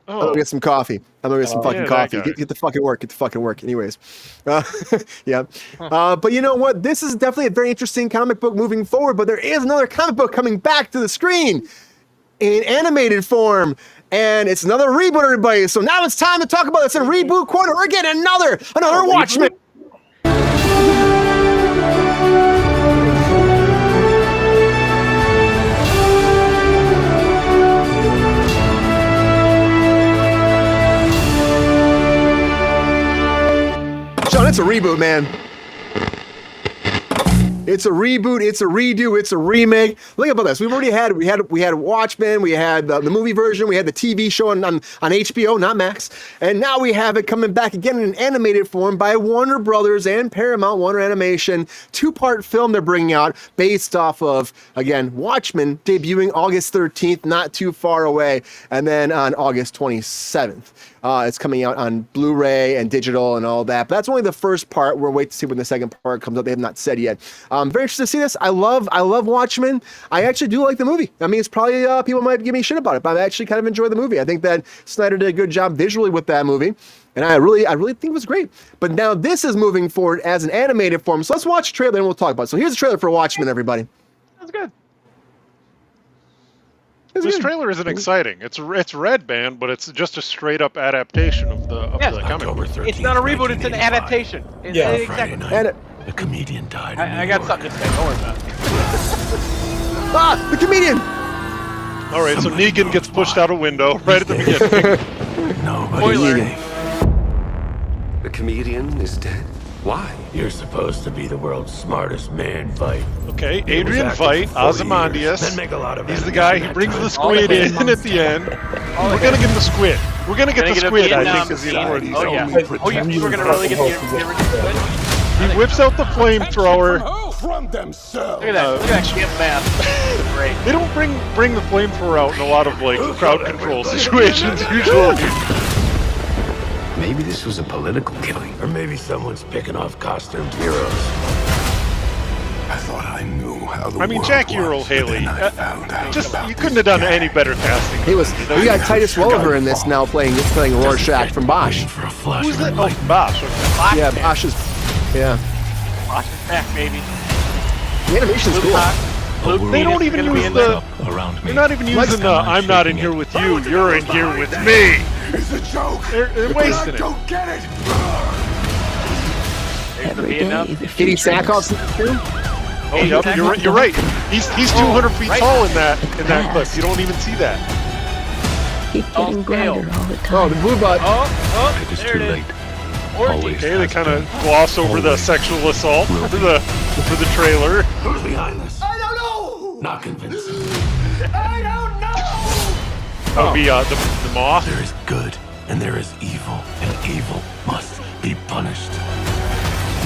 go get some coffee. I'm gonna get some fucking coffee. Get the fucking work. Get the fucking work." Anyways, yeah. But you know what? This is definitely a very interesting comic book moving forward. But there is another comic book coming back to the screen in animated form. And it's another reboot, everybody. So now it's time to talk about it. It's a reboot quarter. We're getting another Watchmen. Sean, it's a reboot, man. It's a reboot. It's a redo. It's a remake. Look about this. We've already had we had Watchmen. We had the movie version. We had the TV show on HBO, not Max, and now we have it coming back again in an animated form by Warner Brothers and Paramount Warner Animation. 2-part film they're bringing out based off of, again, Watchmen, debuting August 13th, not too far away, and then on August 27th. It's coming out on Blu-ray and digital and all that. But that's only the first part. We'll wait to see when the second part comes out. They have not said yet. Very interested to see this. I love Watchmen. I actually do like the movie. I mean, it's probably people might give me shit about it, but I actually kind of enjoy the movie. I think that Snyder did a good job visually with that movie. And I really think it was great. But now this is moving forward as an animated form. So let's watch a trailer and we'll talk about it. So here's a trailer for Watchmen, everybody. That's good. This trailer isn't exciting. It's Red Band, but it's just a straight up adaptation of the comic. It's not a reboot. It's an adaptation. Exactly. A comedian died. I got something to say. Don't worry about it. The comedian. All right, so Negan gets pushed out a window right at the beginning. Nobody. The comedian is dead. Why? You're supposed to be the world's smartest man, Veidt. Okay, Adrian Veidt, Ozymandias. He's the guy who brings the squid in at the end. We're gonna get the squid. We're gonna get the squid, I think, is the important thing. We're gonna really get the He whips out the flamethrower. From themselves. Look at that shit math. Great. They don't bring the flamethrower out in a lot of like crowd control situations usually. Maybe this was a political killing. Or maybe someone's picking off costumed heroes. I thought I knew how the I mean, world Jackie was, Earl but Haley. then I found out Just about you couldn't have done this any guy. better casting. We got Titus Welliver in this now playing Rorschach from Bosch. For a flash Who's of that? Oh, enlightenment. Bosch. Yeah, Bosch is. Yeah. Watch it back, baby. The animation's cool. They don't even use the. They're not even using the "I'm not in here with you, you're in here with me." It's a joke. They're wasting it. Don't get it. There's the Vietnam. Katie Sackhoff's in it too. Oh, yep, you're right. He's 200 feet tall in that clip. You don't even see that. Keep getting brighter all the time. Oh, the blue butt. Oh, It's there too it is. late. Orgy. Okay, they kind of gloss over the sexual assault for the trailer. Who's behind this? I don't know. Not convincing. I don't know. That would be the moth. There is good and there is evil, and evil must be punished.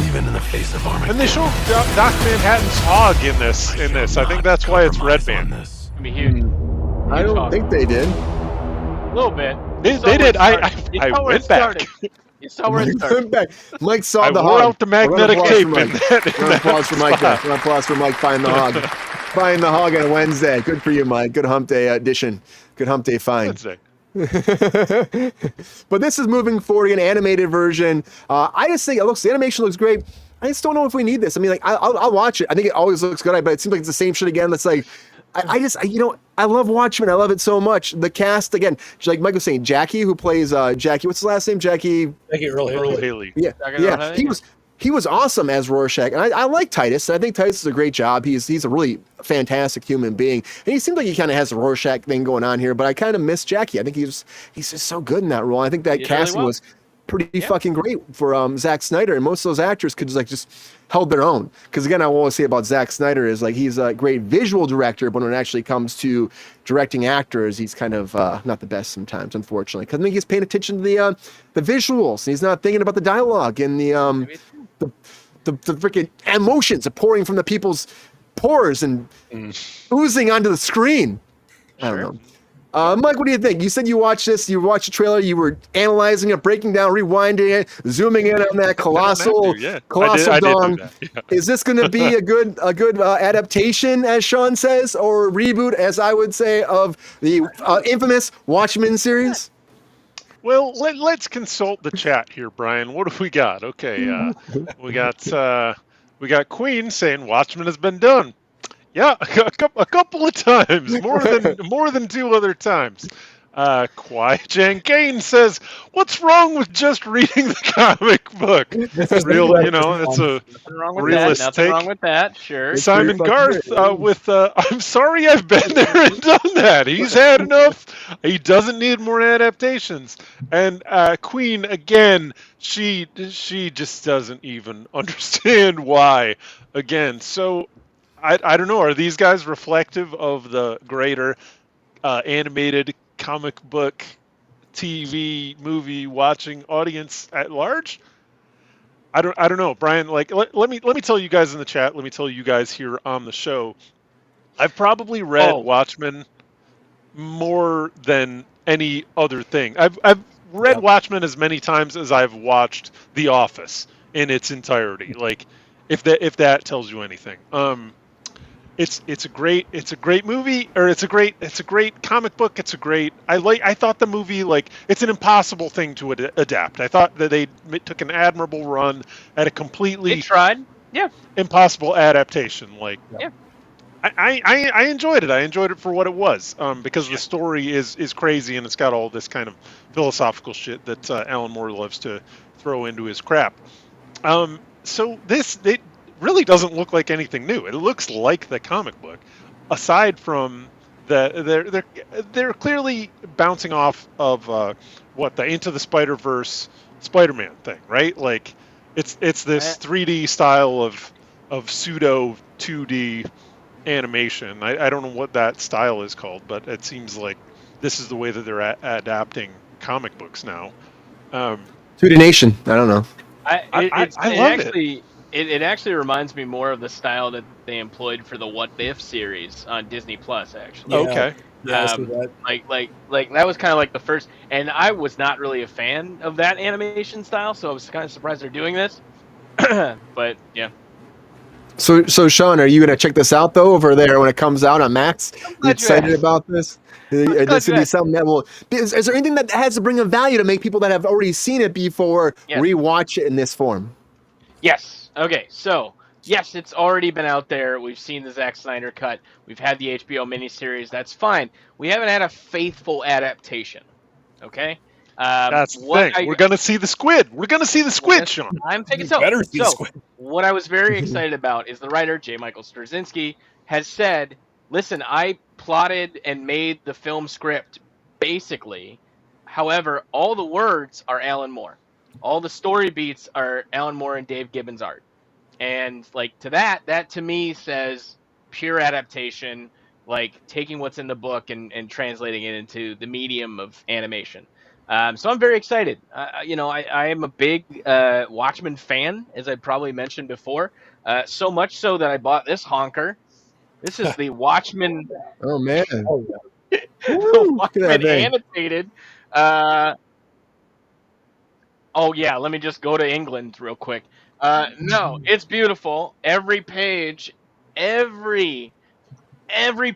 Even in the face of Armageddon. And they show Doc Manhattan's hog in this. I think that's why it's Red Band. This. It's gonna be huge. I don't think they did. A little bit. They did. I went back. You saw where it started. Mike saw I the wore hog. out the magnetic tape in that. Round of applause for Mike. Round of applause for Mike finding the hog. Finding the hog on a Wednesday. Good for you, Mike. Good hump day edition. Good hump day find. Wednesday. But this is moving forward, an animated version. I just think the animation looks great. I just don't know if we need this. I mean, like, I'll watch it. I think it always looks good, but it seems like it's the same shit again. That's like, I love Watchmen. I love it so much. The cast, again, like Mike was saying, Jackie, who plays Jackie. What's his last name? Jackie Earl Haley. Yeah, yeah. He was awesome as Rorschach, and I like Titus. And I think Titus does a great job. He's a really fantastic human being, and he seems like he kind of has the Rorschach thing going on here. But I kind of miss Jackie. I think he's just so good in that role. I think that casting was pretty fucking great for Zack Snyder, and most of those actors could just held their own. Because again, I will always say about Zack Snyder is like he's a great visual director, but when it actually comes to directing actors, he's kind of not the best sometimes, unfortunately. Because I think he's paying attention to the visuals, and he's not thinking about the dialogue and the freaking emotions pouring from the people's pores and oozing onto the screen. I don't know. Mike, what do you think? You said you watched this, you watched the trailer, you were analyzing it, breaking down, rewinding it, zooming in on that colossal dong. Is this going to be a good adaptation, as Sean says, or reboot, as I would say, of the infamous Watchmen series? Well, let's consult the chat here, Brian. What have we got? Okay, we got Queen saying Watchmen has been done. Yeah, a couple of times, more than 2 other times. Kwai-Chang Kane says, "What's wrong with just reading the comic book?" Real, it's a Nothing wrong with realist that. Nothing take. wrong with that. Sure. Simon Garth with "I'm sorry I've been there and done that. He's had enough. He doesn't need more adaptations." And Queen again, she just doesn't even understand why. Again, so I don't know. Are these guys reflective of the greater animated comic book, TV, movie watching audience at large? I don't know, Brian. Like, let me tell you guys in the chat. Let me tell you guys here on the show. I've probably read Watchmen more than any other thing. I've read Watchmen as many times as I've watched The Office in its entirety. Like, if that tells you anything. It's a great movie, or it's a great comic book. I thought the movie, like, it's an impossible thing to adapt. I thought that they took an admirable run at a completely impossible adaptation. Like, I enjoyed it. I enjoyed it for what it was, because the story is crazy, and it's got all this kind of philosophical shit that Alan Moore loves to throw into his crap. So it really doesn't look like anything new. It looks like the comic book, aside from they're clearly bouncing off of the Into the Spider-Verse Spider-Man thing, right? Like, it's this 3D style of pseudo 2D animation. I don't know what that style is called, but it seems like this is the way that they're adapting comic books now. 2D Nation. I don't know. I love it. It actually reminds me more of the style that they employed for the What If series on Disney Plus. Actually, okay, yeah, I see that. Like that was kind of like the first, and I was not really a fan of that animation style, so I was kind of surprised they're doing this. But yeah. So Sean, are you gonna check this out though over there when it comes out on Max? You excited about this? This would be something that will. Is there anything that has to bring a value to make people that have already seen it before rewatch it in this form? Yes. Okay, so, yes, it's already been out there. We've seen the Zack Snyder cut. We've had the HBO miniseries. That's fine. We haven't had a faithful adaptation, okay? That's the thing. We're going to see the squid. We're going to see the squid, Sean. I'm thinking so. Better see the squid. What I was very excited about is the writer, J. Michael Straczynski, has said, listen, I plotted and made the film script, basically. However, all the words are Alan Moore. All the story beats are Alan Moore and Dave Gibbons' art. And, like, that to me says pure adaptation, like taking what's in the book and translating it into the medium of animation. So I'm very excited. I am a big Watchmen fan, as I probably mentioned before. So much so that I bought this honker. This is the Watchmen. Oh, man. The Watchmen annotated. Oh, yeah, let me just go to England real quick. No, it's beautiful. Every page, every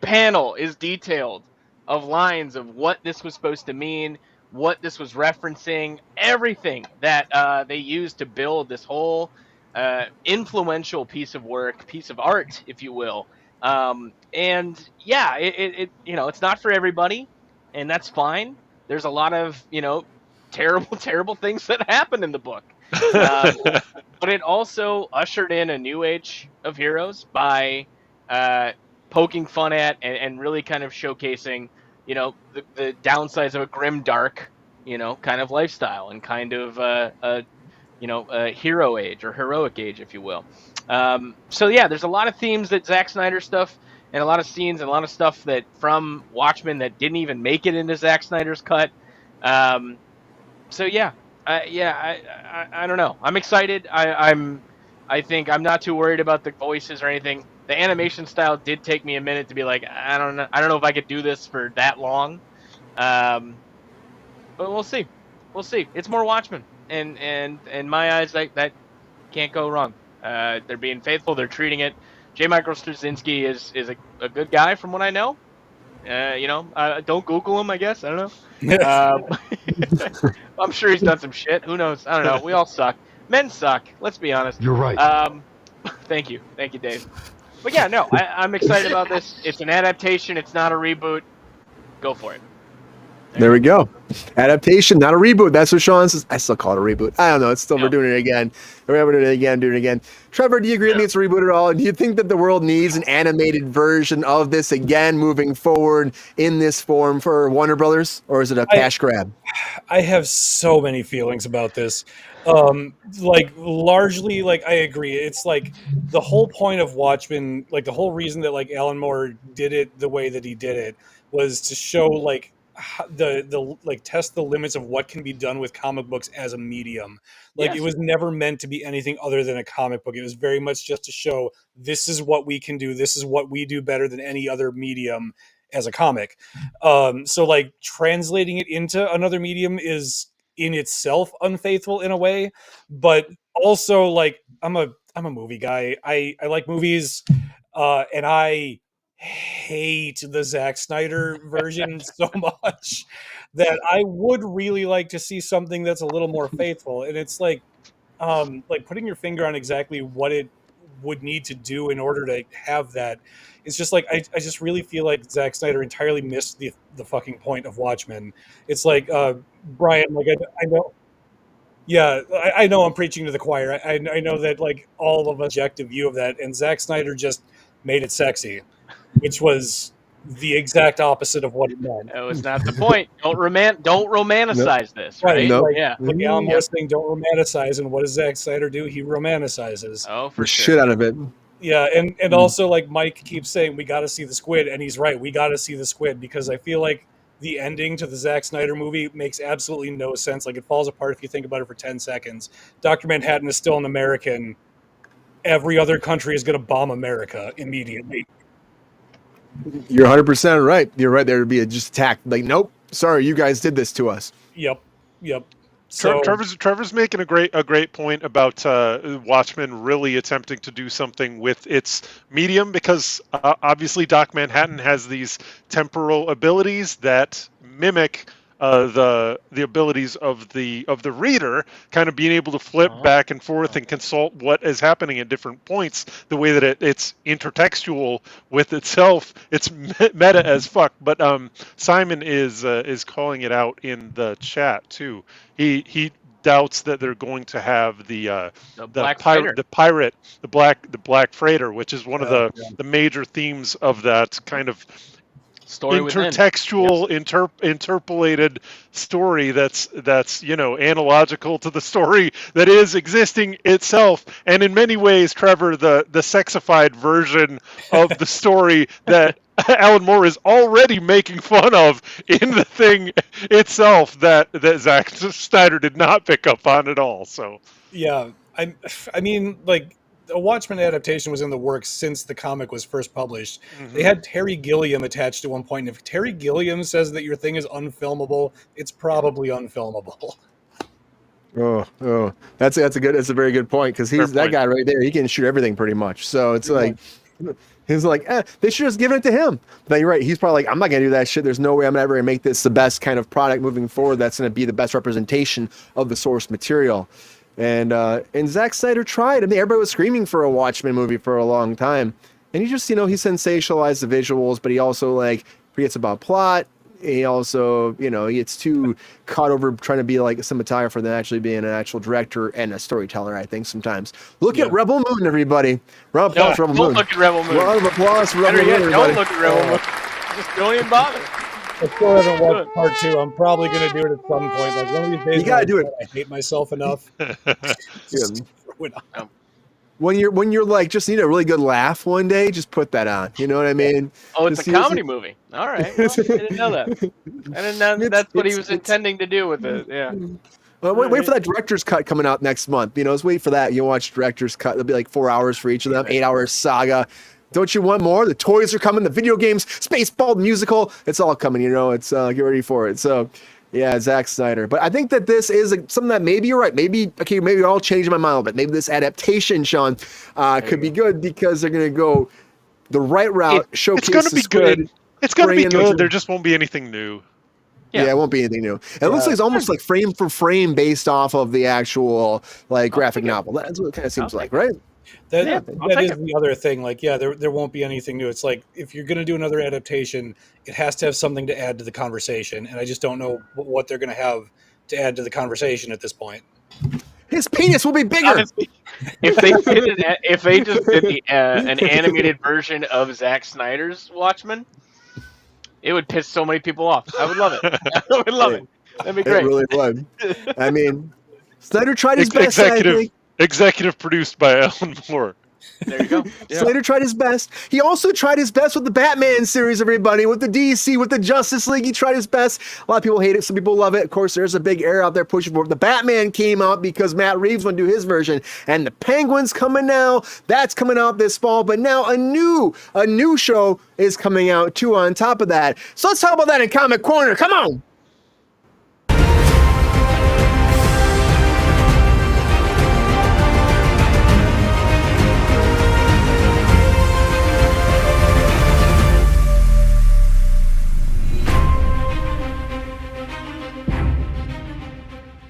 panel is detailed of lines of what this was supposed to mean, what this was referencing, everything that they used to build this whole influential piece of art, if you will. And, yeah, it's not for everybody, and that's fine. There's a lot of, terrible things that happen in the book. But it also ushered in a new age of heroes by poking fun at and really kind of showcasing, the downsides of a grim, dark, kind of lifestyle and kind of a hero age or heroic age, if you will. So yeah, there's a lot of themes that Zack Snyder stuff and a lot of scenes and a lot of stuff that from Watchmen that didn't even make it into Zack Snyder's cut. So yeah, I don't know. I'm excited. I think I'm not too worried about the voices or anything. The animation style did take me a minute to be like, I don't know if I could do this for that long. But we'll see. It's more Watchmen, and in my eyes, that can't go wrong. They're being faithful. They're treating it. J. Michael Straczynski is a good guy from what I know. Don't Google him, I guess. I don't know. I'm sure he's done some shit. Who knows? I don't know. We all suck. Men suck. Let's be honest. You're right. Thank you, Dave. But yeah, no, I'm excited about this. It's an adaptation. It's not a reboot. Go for it. There we go. Adaptation, not a reboot. That's what Sean says. I still call it a reboot. I don't know. It's still, we're doing it again. We're doing it again, doing it again. Trevor, do you agree with me it's a reboot at all? Do you think that the world needs an animated version of this again moving forward in this form for Warner Brothers? Or is it a cash grab? I have so many feelings about this. Largely, I agree. It's like the whole point of Watchmen, the whole reason that Alan Moore did it the way that he did it was to show test the limits of what can be done with comic books as a medium. It was never meant to be anything other than a comic book. It was very much just to show this is what we can do. This is what we do better than any other medium as a comic. Translating it into another medium is in itself unfaithful in a way, but also I'm a movie guy. I like movies, and I hate the Zack Snyder version so much that I would really like to see something that's a little more faithful. And it's putting your finger on exactly what it would need to do in order to have that. It's just I just really feel like Zack Snyder entirely missed the fucking point of Watchmen. It's Brian, I know. Yeah, I know I'm preaching to the choir. I know that all of us objective view of that, and Zack Snyder just made it sexy, which was the exact opposite of what it meant. That was not the point. Don't romanticize this, right? Nope. Alan Moore's thing, don't romanticize, and what does Zack Snyder do? He romanticizes. Oh, for sure. Shit out of it. Yeah, and also Mike keeps saying we got to see the squid, and he's right. We got to see the squid because I feel like the ending to the Zack Snyder movie makes absolutely no sense. It falls apart if you think about it for 10 seconds. Dr. Manhattan is still an American. Every other country is going to bomb America immediately. You're 100% right. You're right. There would be just attack. Nope. Sorry, you guys did this to us. Yep. So Trevor's making a great point about Watchmen really attempting to do something with its medium because obviously Doc Manhattan has these temporal abilities that mimic the abilities of the reader, kind of being able to flip back and forth and consult what is happening at different points. The way that it's intertextual with itself, it's meta as fuck. But Simon is calling it out in the chat too. He doubts that they're going to have the black freighter, which is one of the major themes of that kind of story intertextual, interpolated story that's analogical to the story that is existing itself, and in many ways, Trevor, the sexified version of the story that Alan Moore is already making fun of in the thing itself that Zack Snyder did not pick up on at all. So yeah, I mean a Watchmen adaptation was in the works since the comic was first published. Mm-hmm. They had Terry Gilliam attached at one point. If Terry Gilliam says that your thing is unfilmable, it's probably unfilmable. Oh, that's a very good point because he's that guy right there. He can shoot everything pretty much. So it's he's they should just given it to him. But you're right. He's probably I'm not gonna do that shit. There's no way I'm ever gonna make this the best kind of product moving forward. That's gonna be the best representation of the source material. And Zack Snyder tried. I mean, everybody was screaming for a Watchmen movie for a long time. And he just, he sensationalized the visuals, but he also forgets about plot. He also, he gets too caught over trying to be like a cinematographer than actually being an actual director and a storyteller, I think, sometimes. Look at Rebel Moon, everybody. Round of applause for Rebel Moon. Don't look at Rebel Moon. Round of applause for Rebel Moon, everybody. Don't look at Rebel Moon. Just don't even bother. I still haven't watched part 2. I'm probably going to do it at some point. One of these days, you gotta do it. I hate myself enough. When you're just need a really good laugh one day, just put that on. You know what I mean? Oh, it's a comedy movie. All right. Well, I didn't know that. I didn't know that's what he was intending to do with it. Yeah. Well, wait for that director's cut coming out next month. Let's wait for that. You watch director's cut. It'll be 4 hours for each of them. 8 hours saga. Don't you want more? The toys are coming. The video games, Spaceball, the musical. It's all coming. It's get ready for it. So, yeah, Zack Snyder. But I think that this is something that maybe you're right. Maybe I'll change my mind a little bit. Maybe this adaptation, Sean, could be good because they're going to go the right route. Showcase. It's going to be good. It's going to be good. There just won't be anything new. Yeah, it won't be anything new. It looks like it's almost frame for frame based off of the actual graphic novel. That's what it kind of seems like, right? That Yeah, I'll that take is it. the other thing. Like, yeah, there won't be anything new. It's like if you're going to do another adaptation, it has to have something to add to the conversation, and I just don't know what they're going to have to add to the conversation at this point. His penis will be bigger. Honestly, if they just did an animated version of Zack Snyder's Watchmen, it would piss so many people off. I would love it. I would love it. That'd be It great. really would. I mean, Snyder tried his best. I think. Executive produced by Alan Moore. There you go. Yeah. Snyder tried his best. He also tried his best with the Batman series, everybody, with the DC, with the Justice League. He tried his best. A lot of people hate it. Some people love it. Of course, there's a big air out there pushing for it. The Batman came out because Matt Reeves wanted to do his version. And the Penguin's coming now. That's coming out this fall. But now a new show is coming out too on top of that. So let's talk about that in Comic Corner. Come on.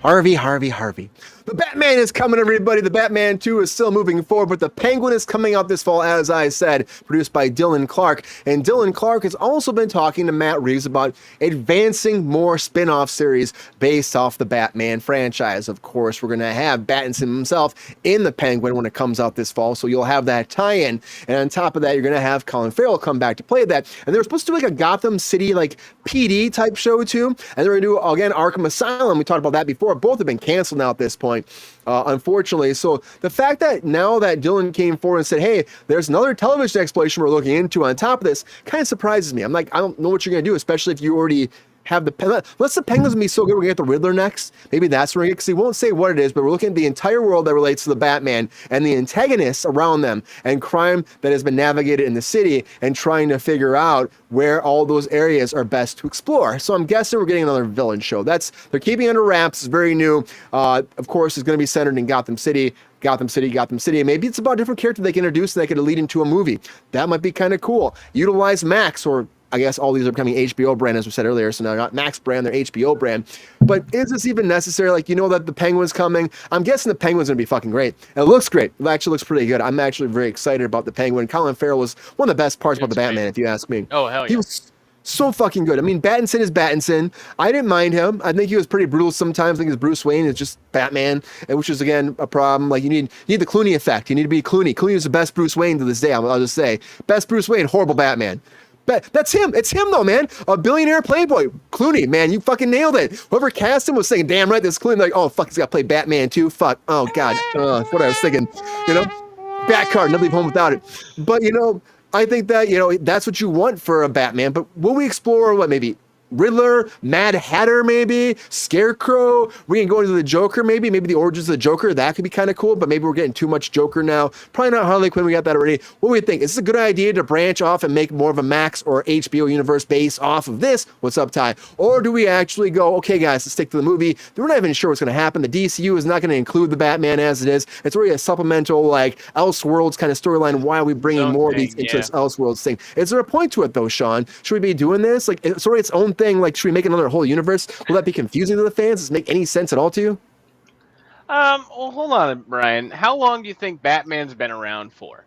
Harvey. The Batman is coming, everybody. The Batman 2 is still moving forward, but the Penguin is coming out this fall, as I said, produced by Dylan Clark. And Dylan Clark has also been talking to Matt Reeves about advancing more spin-off series based off the Batman franchise. Of course, we're going to have Pattinson himself in the Penguin when it comes out this fall, so you'll have that tie-in. And on top of that, you're going to have Colin Farrell come back to play that. And they were supposed to do like a Gotham City, like PD type show too. And they're going to do, again, Arkham Asylum. We talked about that before. Both have been canceled now at this point. Unfortunately. So the fact that now that Dylan came forward and said, hey, there's another television exploration we're looking into on top of this, kind of surprises me. I'm like, I don't know what you're going to do, especially if you already have unless the Penguins be so good, we're going to get the Riddler next. Maybe that's where we get, because he won't say what it is, but we're looking at the entire world that relates to the Batman and the antagonists around them and crime that has been navigated in the city and trying to figure out where all those areas are best to explore. So I'm guessing we're getting another villain show. They're keeping it under wraps. It's very new. Of course, it's going to be centered in Gotham City. Maybe it's about a different character they can introduce that could lead into a movie. That might be kind of cool. Utilize Max, or I guess all these are becoming HBO brand, as we said earlier. So now not Max brand, they're HBO brand. But is this even necessary? Like, you know that the Penguin's coming. I'm guessing the Penguin's going to be fucking great. It looks great. It actually looks pretty good. I'm actually very excited about the Penguin. Colin Farrell was one of the best parts about the Batman, if you ask me. Oh, hell yeah. He was so fucking good. I mean, Pattinson is Pattinson. I didn't mind him. I think he was pretty brutal sometimes. I think his Bruce Wayne is just Batman, which is, again, a problem. Like, you need the Clooney effect. You need to be Clooney. Clooney is the best Bruce Wayne to this day, I'll just say. Best Bruce Wayne, horrible Batman. But that's him. It's him, though, man. A billionaire playboy. Clooney, man, you fucking nailed it. Whoever cast him was saying, damn right, this Clooney. Like, oh, fuck, he's got to play Batman, too. Fuck. Oh, God. What I was thinking. You know? Bat card, never leave home without it. But, I think that, that's what you want for a Batman. But will we explore maybe Riddler, Mad Hatter, maybe Scarecrow? We can go into the Joker, maybe the origins of the Joker. That could be kind of cool, but maybe we're getting too much Joker now. Probably not Harley Quinn. We got that already. What do we think? Is this a good idea to branch off and make more of a Max or HBO universe based off of this? What's up, Ty? Or do we actually go, okay, guys, let's stick to the movie? We're not even sure what's going to happen. The DCU is not going to include the Batman as it is. It's really a supplemental, like, Elseworlds kind of storyline. Why are we bringing more of these into this Elseworlds thing? Is there a point to it, though, Sean? Should we be doing this? Like, it's already its own thing. Like, should we make another whole universe? Will that be confusing to the fans? Does it make any sense at all to you? Well, hold on, Brian. How long do you think Batman's been around for?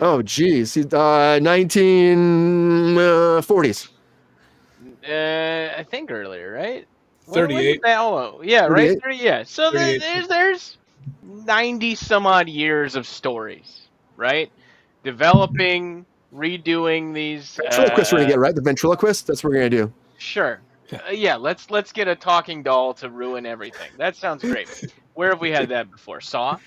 Oh, geez. 1940s. I think earlier, right? 38. Yeah, 38. right? Yeah. So 38. there's 90 some odd years of stories, right? Developing, redoing these. Ventriloquist we're going to get, right? The ventriloquist? That's what we're going to do. Sure. Yeah, let's get a talking doll to ruin everything. That sounds great. Where have we had that before? Saw?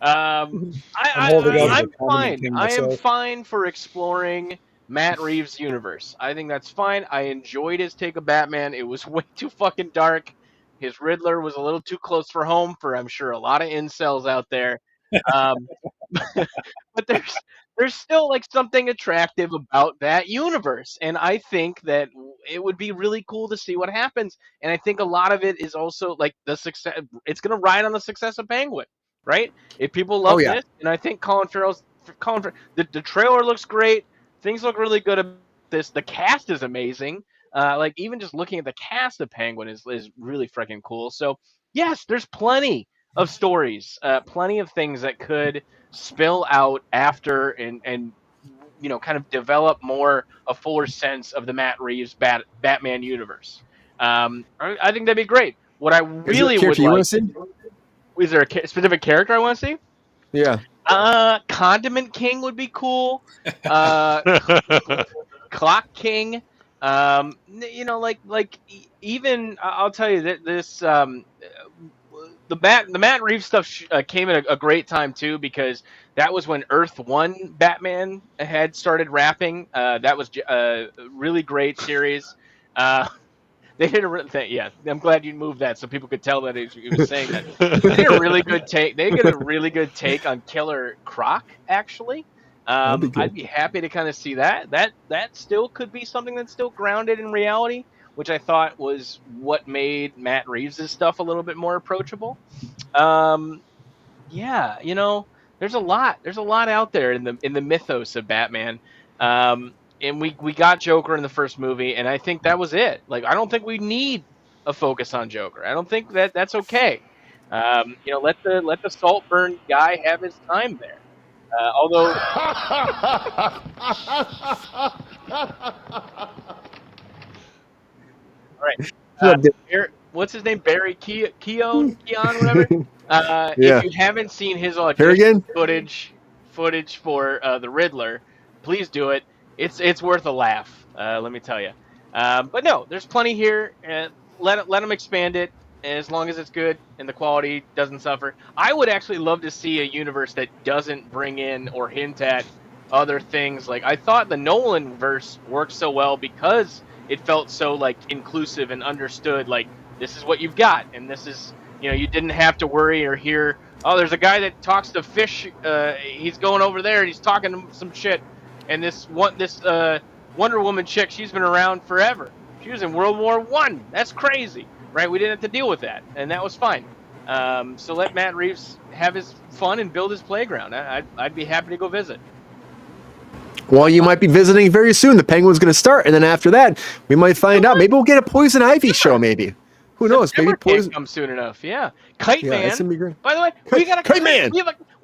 I'm fine. I am fine for exploring Matt Reeves' universe. I think that's fine. I enjoyed his take of Batman. It was way too fucking dark. His Riddler was a little too close for home for, I'm sure, a lot of incels out there. But there's still like something attractive about that universe, and I think that it would be really cool to see what happens. And I think a lot of it is also like the success. It's going to ride on the success of Penguin, right? If people love this, and I think the trailer looks great. Things look really good about this. The cast is amazing. Like even just looking at the cast of Penguin is really freaking cool. So yes, there's plenty of stories, plenty of things that could spill out after and kind of develop a fuller sense of the Matt Reeves Batman universe. I think that'd be great. What I Is there a really would character you want like to see? is there a specific character I want to see? Yeah. Condiment King would be cool. Clock King. Even I'll tell you that this the Matt Reeves stuff came at a great time too, because that was when Earth One Batman had started wrapping. That was a really great series. They did a thing. Yeah, I'm glad you moved that so people could tell that he was saying that. They did a really good take. They did a really good take on Killer Croc, actually. I'd be happy to kind of see that. That still could be something that's still grounded in reality, which I thought was what made Matt Reeves' stuff a little bit more approachable. Yeah, there's a lot out there in the mythos of Batman. And we got Joker in the first movie, and I think that was it. Like, I don't think we need a focus on Joker. I don't think that's okay. Let the Saltburn guy have his time there. Although, all right, what's his name? Barry Keon, whatever. Yeah. If you haven't seen his audition footage for the Riddler, please do it. It's worth a laugh. Let me tell you. But no, there's plenty here. Let them expand it as long as it's good and the quality doesn't suffer. I would actually love to see a universe that doesn't bring in or hint at other things. Like, I thought the Nolan verse worked so well because it felt so like inclusive and understood. Like, this is what you've got, and this is, you didn't have to worry or hear, oh, there's a guy that talks to fish. He's going over there and he's talking some shit. And this Wonder Woman chick, she's been around forever. She was in World War I. That's crazy, right? We didn't have to deal with that, and that was fine. So let Matt Reeves have his fun and build his playground. I'd be happy to go visit. Well, you might be visiting very soon. The Penguin's going to start, and then after that, we might find out. Maybe we'll get a Poison Ivy show. Maybe. Who knows? Maybe Poison come soon enough. Yeah, Kite Man. That's gonna be great. By the way, we got a Kite Man. We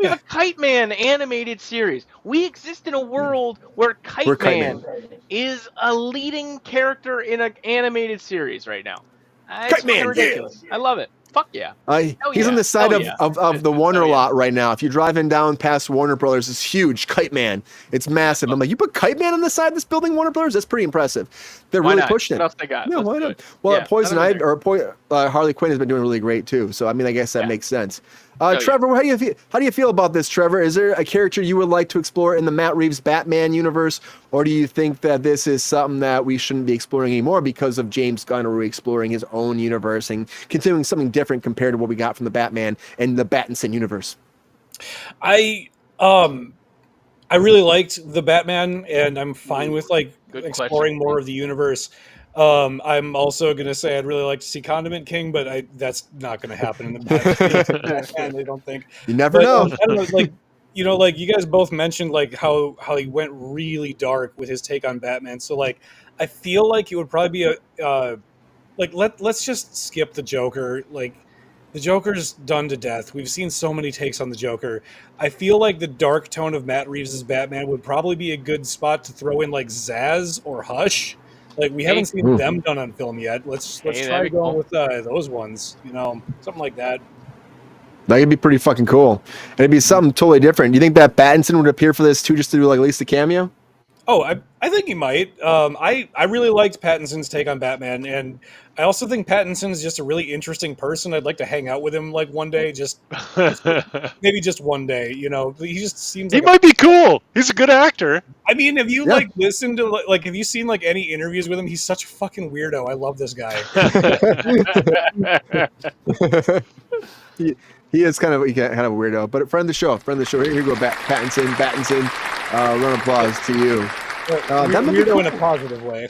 have a Kite Man animated series. We exist in a world where Kite Man is a leading character in an animated series right now. Kite Man, ridiculous. Yeah. I love it. Fuck yeah. He's on the side of the Warner lot right now. If you're driving down past Warner Brothers, it's huge. Kite Man. It's massive. I'm like, you put Kite Man on the side of this building, Warner Brothers? That's pretty impressive. They're really pushing it. What else they got? Yeah, why not? Well, Poison Ivy or Harley Quinn has been doing really great too. So I mean, I guess that makes sense. Trevor, how do you feel about this, Trevor? Is there a character you would like to explore in the Matt Reeves Batman universe, or do you think that this is something that we shouldn't be exploring anymore because of James Gunn exploring his own universe and continuing something different compared to what we got from the Batman and the Pattinson universe? I really liked the Batman, and I'm fine with exploring more of the universe. I'm also going to say I'd really like to see Condiment King, but that's not going to happen in the Batman. I don't think. You never know. I don't know, you guys both mentioned how he went really dark with his take on Batman. So I feel like it would probably be let's just skip the Joker. The Joker's done to death. We've seen so many takes on the Joker. I feel like the dark tone of Matt Reeves' Batman would probably be a good spot to throw in Zaz or Hush. We haven't seen them done on film yet. Let's try going with those ones. Something like that. That could be pretty fucking cool. And it'd be something totally different. Do you think that Pattinson would appear for this too, just to do at least a cameo? Oh, I think he might. I really liked Pattinson's take on Batman, and I also think Pattinson's just a really interesting person. I'd like to hang out with him one day, maybe just one day. He just seems he might be cool. He's a good actor. I mean, have you listened to have you seen any interviews with him? He's such a fucking weirdo. I love this guy. He is kind of a weirdo, but friend of the show. Here you go, Pattinson. Round of applause to you. That might be cool in a positive way.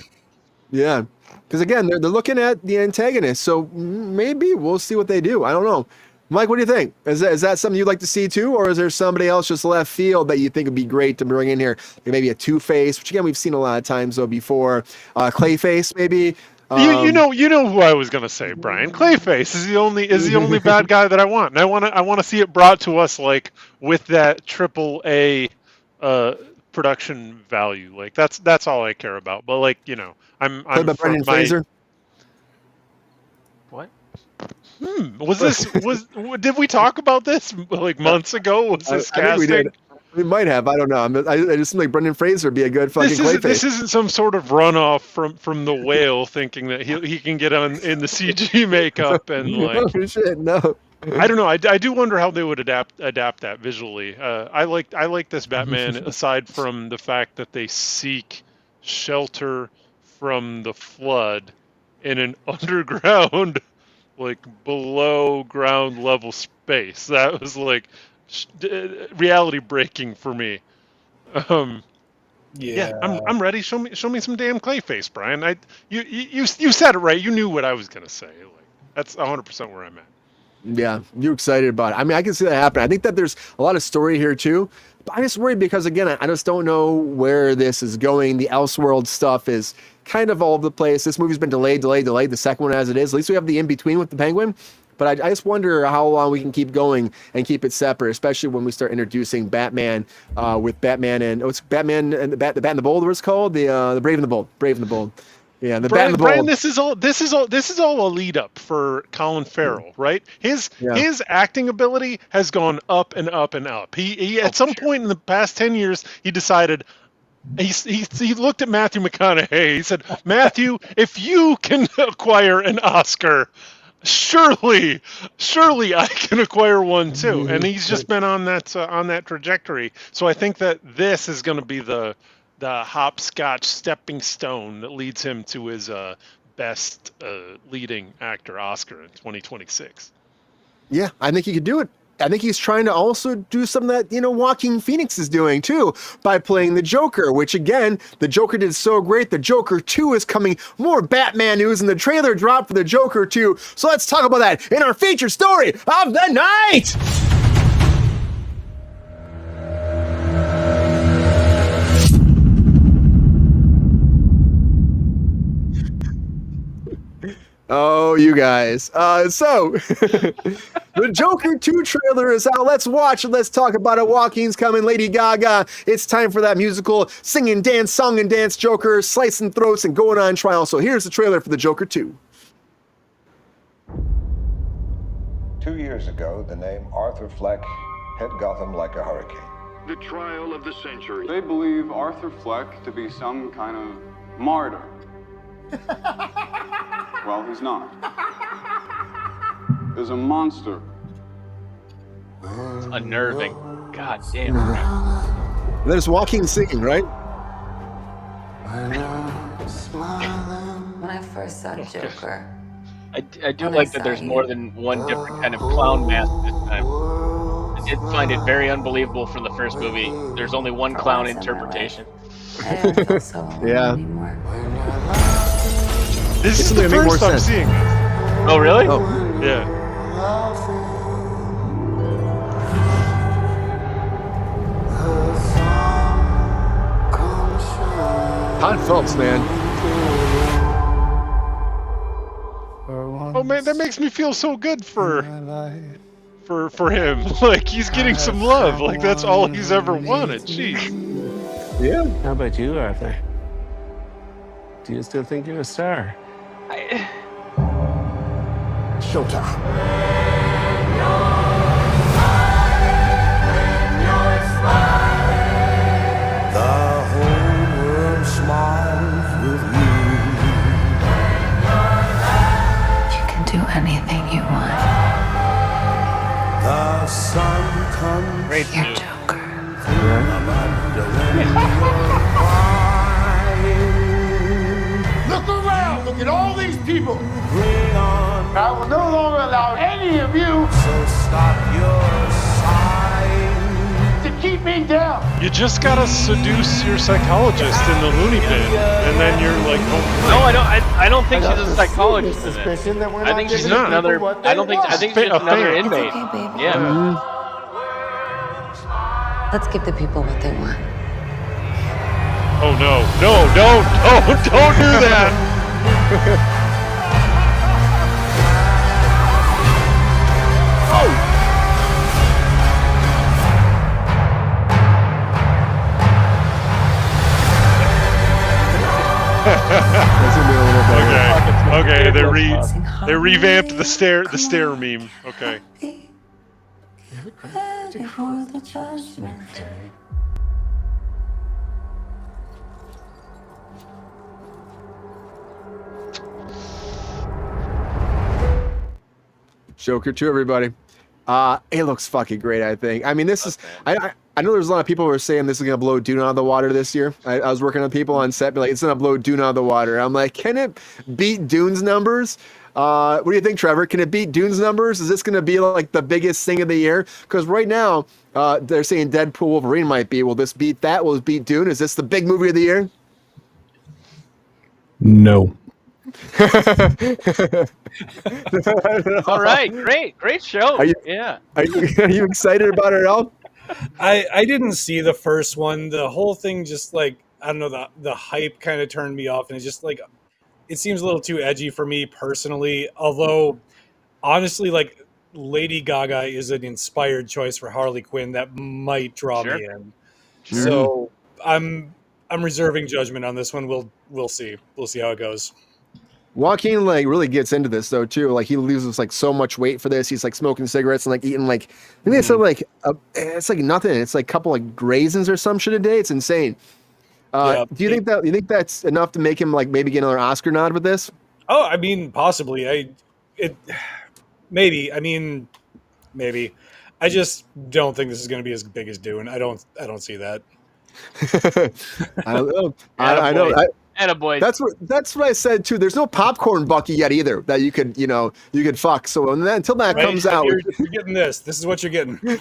Yeah, because again, they're looking at the antagonist, so maybe we'll see what they do. I don't know. Mike, what do you think? Is that something you'd like to see too, or is there somebody else just left field that you think would be great to bring in here? Maybe a Two-Face, which again we've seen a lot of times though before. Clayface, maybe. You know who I was gonna say, Brian. Clayface is the only bad guy that I want, and I want to see it brought to us like with that AAA production value. Like that's all I care about. But like I'm Played by Brendan Fraser. What? Did we talk about this like months ago? Was this casting? I think we did. We might have. I don't know. I just seem like Brendan Fraser would be a good fucking Clayface. This isn't some sort of runoff from the Whale, thinking that he can get on in the CG makeup and like. Oh, shit, no. I don't know. I do wonder how they would adapt that visually. I like this Batman aside from the fact that they seek shelter from the flood in an underground, like below ground level space. That was like reality breaking for me. Yeah, I'm ready. Show me some damn Clayface, Brian. You said it right. You knew what I was gonna say. Like that's 100% where I'm at. Yeah, you're excited about it. I mean, I can see that happen. I think that there's a lot of story here too. But I just worry because again, I just don't know where this is going. The Elseworld stuff is kind of all over the place. This movie's been delayed. The second one as it is. At least we have the in between with the Penguin. But I just wonder how long we can keep going and keep it separate, especially when we start introducing Batman with Batman and it's Batman and the Bat and the Bold. What's it called? The Brave and the Bold. Brave and the Bold. Yeah, the Bat and the Bold. Brian, this is all a lead up for Colin Farrell, right? His acting ability has gone up and up and up. He at some point in the past 10 years he decided. He looked at Matthew McConaughey. He said, "Matthew, if you can acquire an Oscar, surely I can acquire one too." And he's just been on that trajectory. So I think that this is going to be the hopscotch stepping stone that leads him to his best leading actor Oscar in 2026. Yeah, I think he could do it. I think he's trying to also do something that, Joaquin Phoenix is doing too by playing the Joker, which again, the Joker did so great. The Joker 2 is coming. More Batman news in the trailer dropped for the Joker 2. So let's talk about that in our feature story of the night. Oh, you guys. So, the Joker 2 trailer is out. Let's watch it. Let's talk about it. Joaquin's coming. Lady Gaga. It's time for that musical song and dance Joker, slicing throats and going on trial. So here's the trailer for the Joker 2. 2 years ago, the name Arthur Fleck hit Gotham like a hurricane. The trial of the century. They believe Arthur Fleck to be some kind of martyr. Well, he's not. There's a monster. It's unnerving. God damn. There's Joaquin singing, right? When I first saw Joker, I do like that there's more than one different kind of clown mask this time. I did find it very unbelievable from the first movie. There's only one clown interpretation. I don't feel so alone anymore. This is the first I'm seeing. Oh, really? Oh. Yeah. Todd Phillips, man. Oh man, that makes me feel so good for him. Like he's getting some love. Like that's all he's ever wanted. Jeez. Yeah. How about you, Arthur? Do you still think you're a star? Showtime. The whole world smiles with you. You can do anything you want. The sun comes. Great You're news. Joker. Look around. Look at all these people. Bring on. I will no longer allow any of you So stop your sighing. to keep me down. You just gotta seduce your psychologist in the loony bin, and then you're like, oh. No, I don't think she's a psychologist in it. That we're I think she's not. another. I think she's another inmate. It's okay, baby. Yeah. Let's give the people what they want. Oh no, don't do that. That's gonna be a little better. Okay. They revamped the stare meme. Okay. Ready for the judgment day. Joker 2, everybody. It looks fucking great, I think. I mean, this is... I know there's a lot of people who are saying this is going to blow Dune out of the water this year. I was working with people on set, be like, it's going to blow Dune out of the water. I'm like, can it beat Dune's numbers? What do you think, Trevor? Can it beat Dune's numbers? Is this going to be like the biggest thing of the year? Because right now, they're saying Deadpool Wolverine might be. Will this beat that? Will it beat Dune? Is this the big movie of the year? No. All right, great show. Are you excited about it at all? I didn't see the first one. The whole thing just like, I don't know, the hype kind of turned me off, and it's just like, it seems a little too edgy for me personally. Although, honestly, like Lady Gaga is an inspired choice for Harley Quinn that might draw me in. Sure. So I'm reserving judgment on this one. We'll see. We'll see how it goes. Joaquin like really gets into this though too. Like he loses like so much weight for this. He's like smoking cigarettes and like eating like I think it's like it's like nothing. It's like a couple like raisins or some shit a day. It's insane. Do you think that's enough to make him like maybe get another Oscar nod with this? Oh, I mean, possibly. Maybe. I just don't think this is going to be as big as Dune. I don't see that. I don't know. I know. Attaboy. That's what I said too. There's no popcorn bucky yet either that you could fuck. So until that comes out, you're getting this. This is what you're getting. I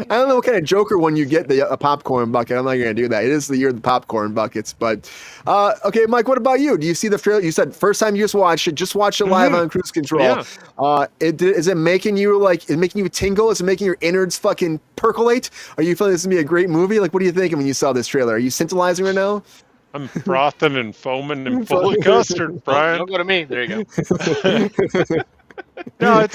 don't know what kind of Joker one you get a popcorn bucket. I'm not gonna do that. It is the year of the popcorn buckets. But okay, Mike, what about you? Do you see the trailer? You said first time you just watched it. Just watch it live on Kruse Control. Yeah. Is it making you like? Is it making you tingle? Is it making your innards fucking percolate? Are you feeling this is gonna be a great movie? Like, what are you thinking when you saw this trailer? Are you scintilizing right now? I'm frothing and foaming and full of custard, Brian. Don't go to me. There you go. No,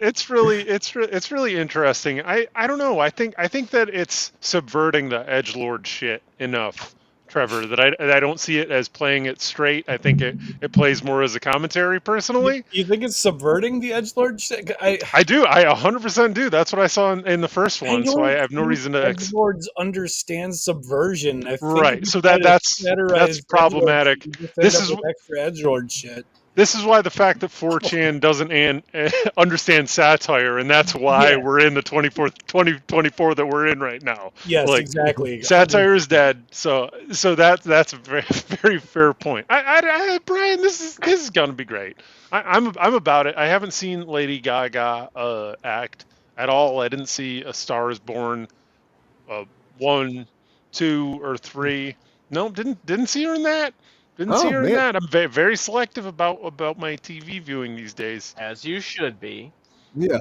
it's really interesting. I don't know. I think that it's subverting the edgelord shit enough, Trevor, that I don't see it as playing it straight. I think it plays more as a commentary, personally. You think it's subverting the edgelord shit? I do. I 100% do. That's what I saw in the first one, so I have no reason to... Edgelords understand subversion. I think right, so that's problematic. This is extra edgelord shit. This is why the fact that 4chan doesn't understand satire, and that's why we're in the 2024 that we're in right now. Yes, like, exactly. Satire is dead. So that's a very, very fair point. Brian, this is gonna be great. I'm about it. I haven't seen Lady Gaga act at all. I didn't see A Star Is Born 1, 2, or 3. No, didn't see her in that. Didn't see her in that. I'm very selective about my TV viewing these days. As you should be. Yeah.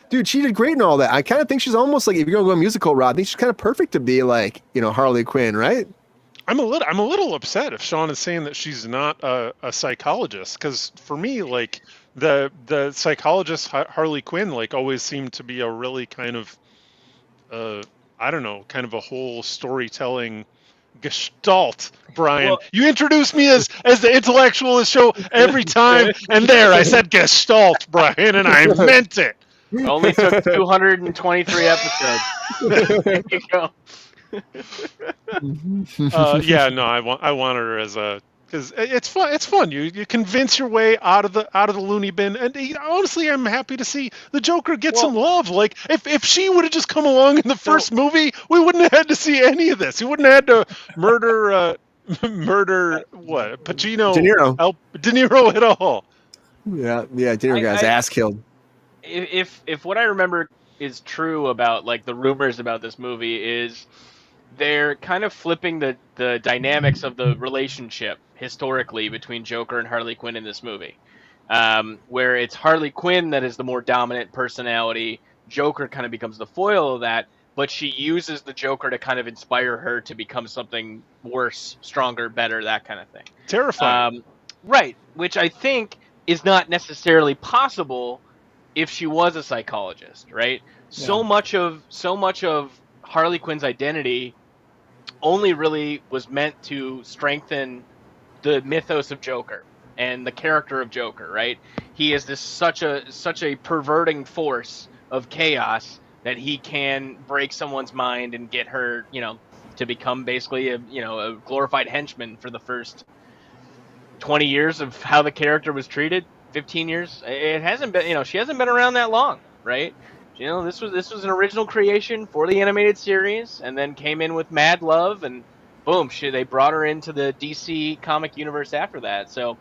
Dude, she did great and all that. I kind of think she's almost like, if you're going to go musical route, I think she's kind of perfect to be like, Harley Quinn, right? I'm a little upset if Sean is saying that she's not a psychologist, because for me, like the psychologist Harley Quinn like always seemed to be a really kind of I don't know, kind of a whole storytelling gestalt. Brian, well, you introduce me as the intellectual of the show every time, and there I said gestalt, Brian, and I meant it. Only took 223 episodes. There you go. I want her as a, because it's fun. It's fun. You convince your way out of the loony bin, and honestly, I'm happy to see the Joker get some love. Like if she would have just come along in the first movie, we wouldn't have had to see any of this. He wouldn't have had to murder what? Pacino, De Niro at all. Yeah, De Niro got his ass killed. If what I remember is true about like the rumors about this movie is they're kind of flipping the dynamics of the relationship historically between Joker and Harley Quinn in this movie, where it's Harley Quinn that is the more dominant personality. Joker kind of becomes the foil of that, but she uses the Joker to kind of inspire her to become something worse, stronger, better, that kind of thing. Terrifying. Right, which I think is not necessarily possible if she was a psychologist, right? Yeah. So much of Harley Quinn's identity only really was meant to strengthen the mythos of Joker and the character of Joker, right? He is such a perverting force of chaos that he can break someone's mind and get her, to become basically a glorified henchman for the first 20 years of how the character was treated. 15 years. It hasn't been, she hasn't been around that long, right? This was an original creation for the animated series, and then came in with mad love, and boom, they brought her into the DC comic universe after that. So,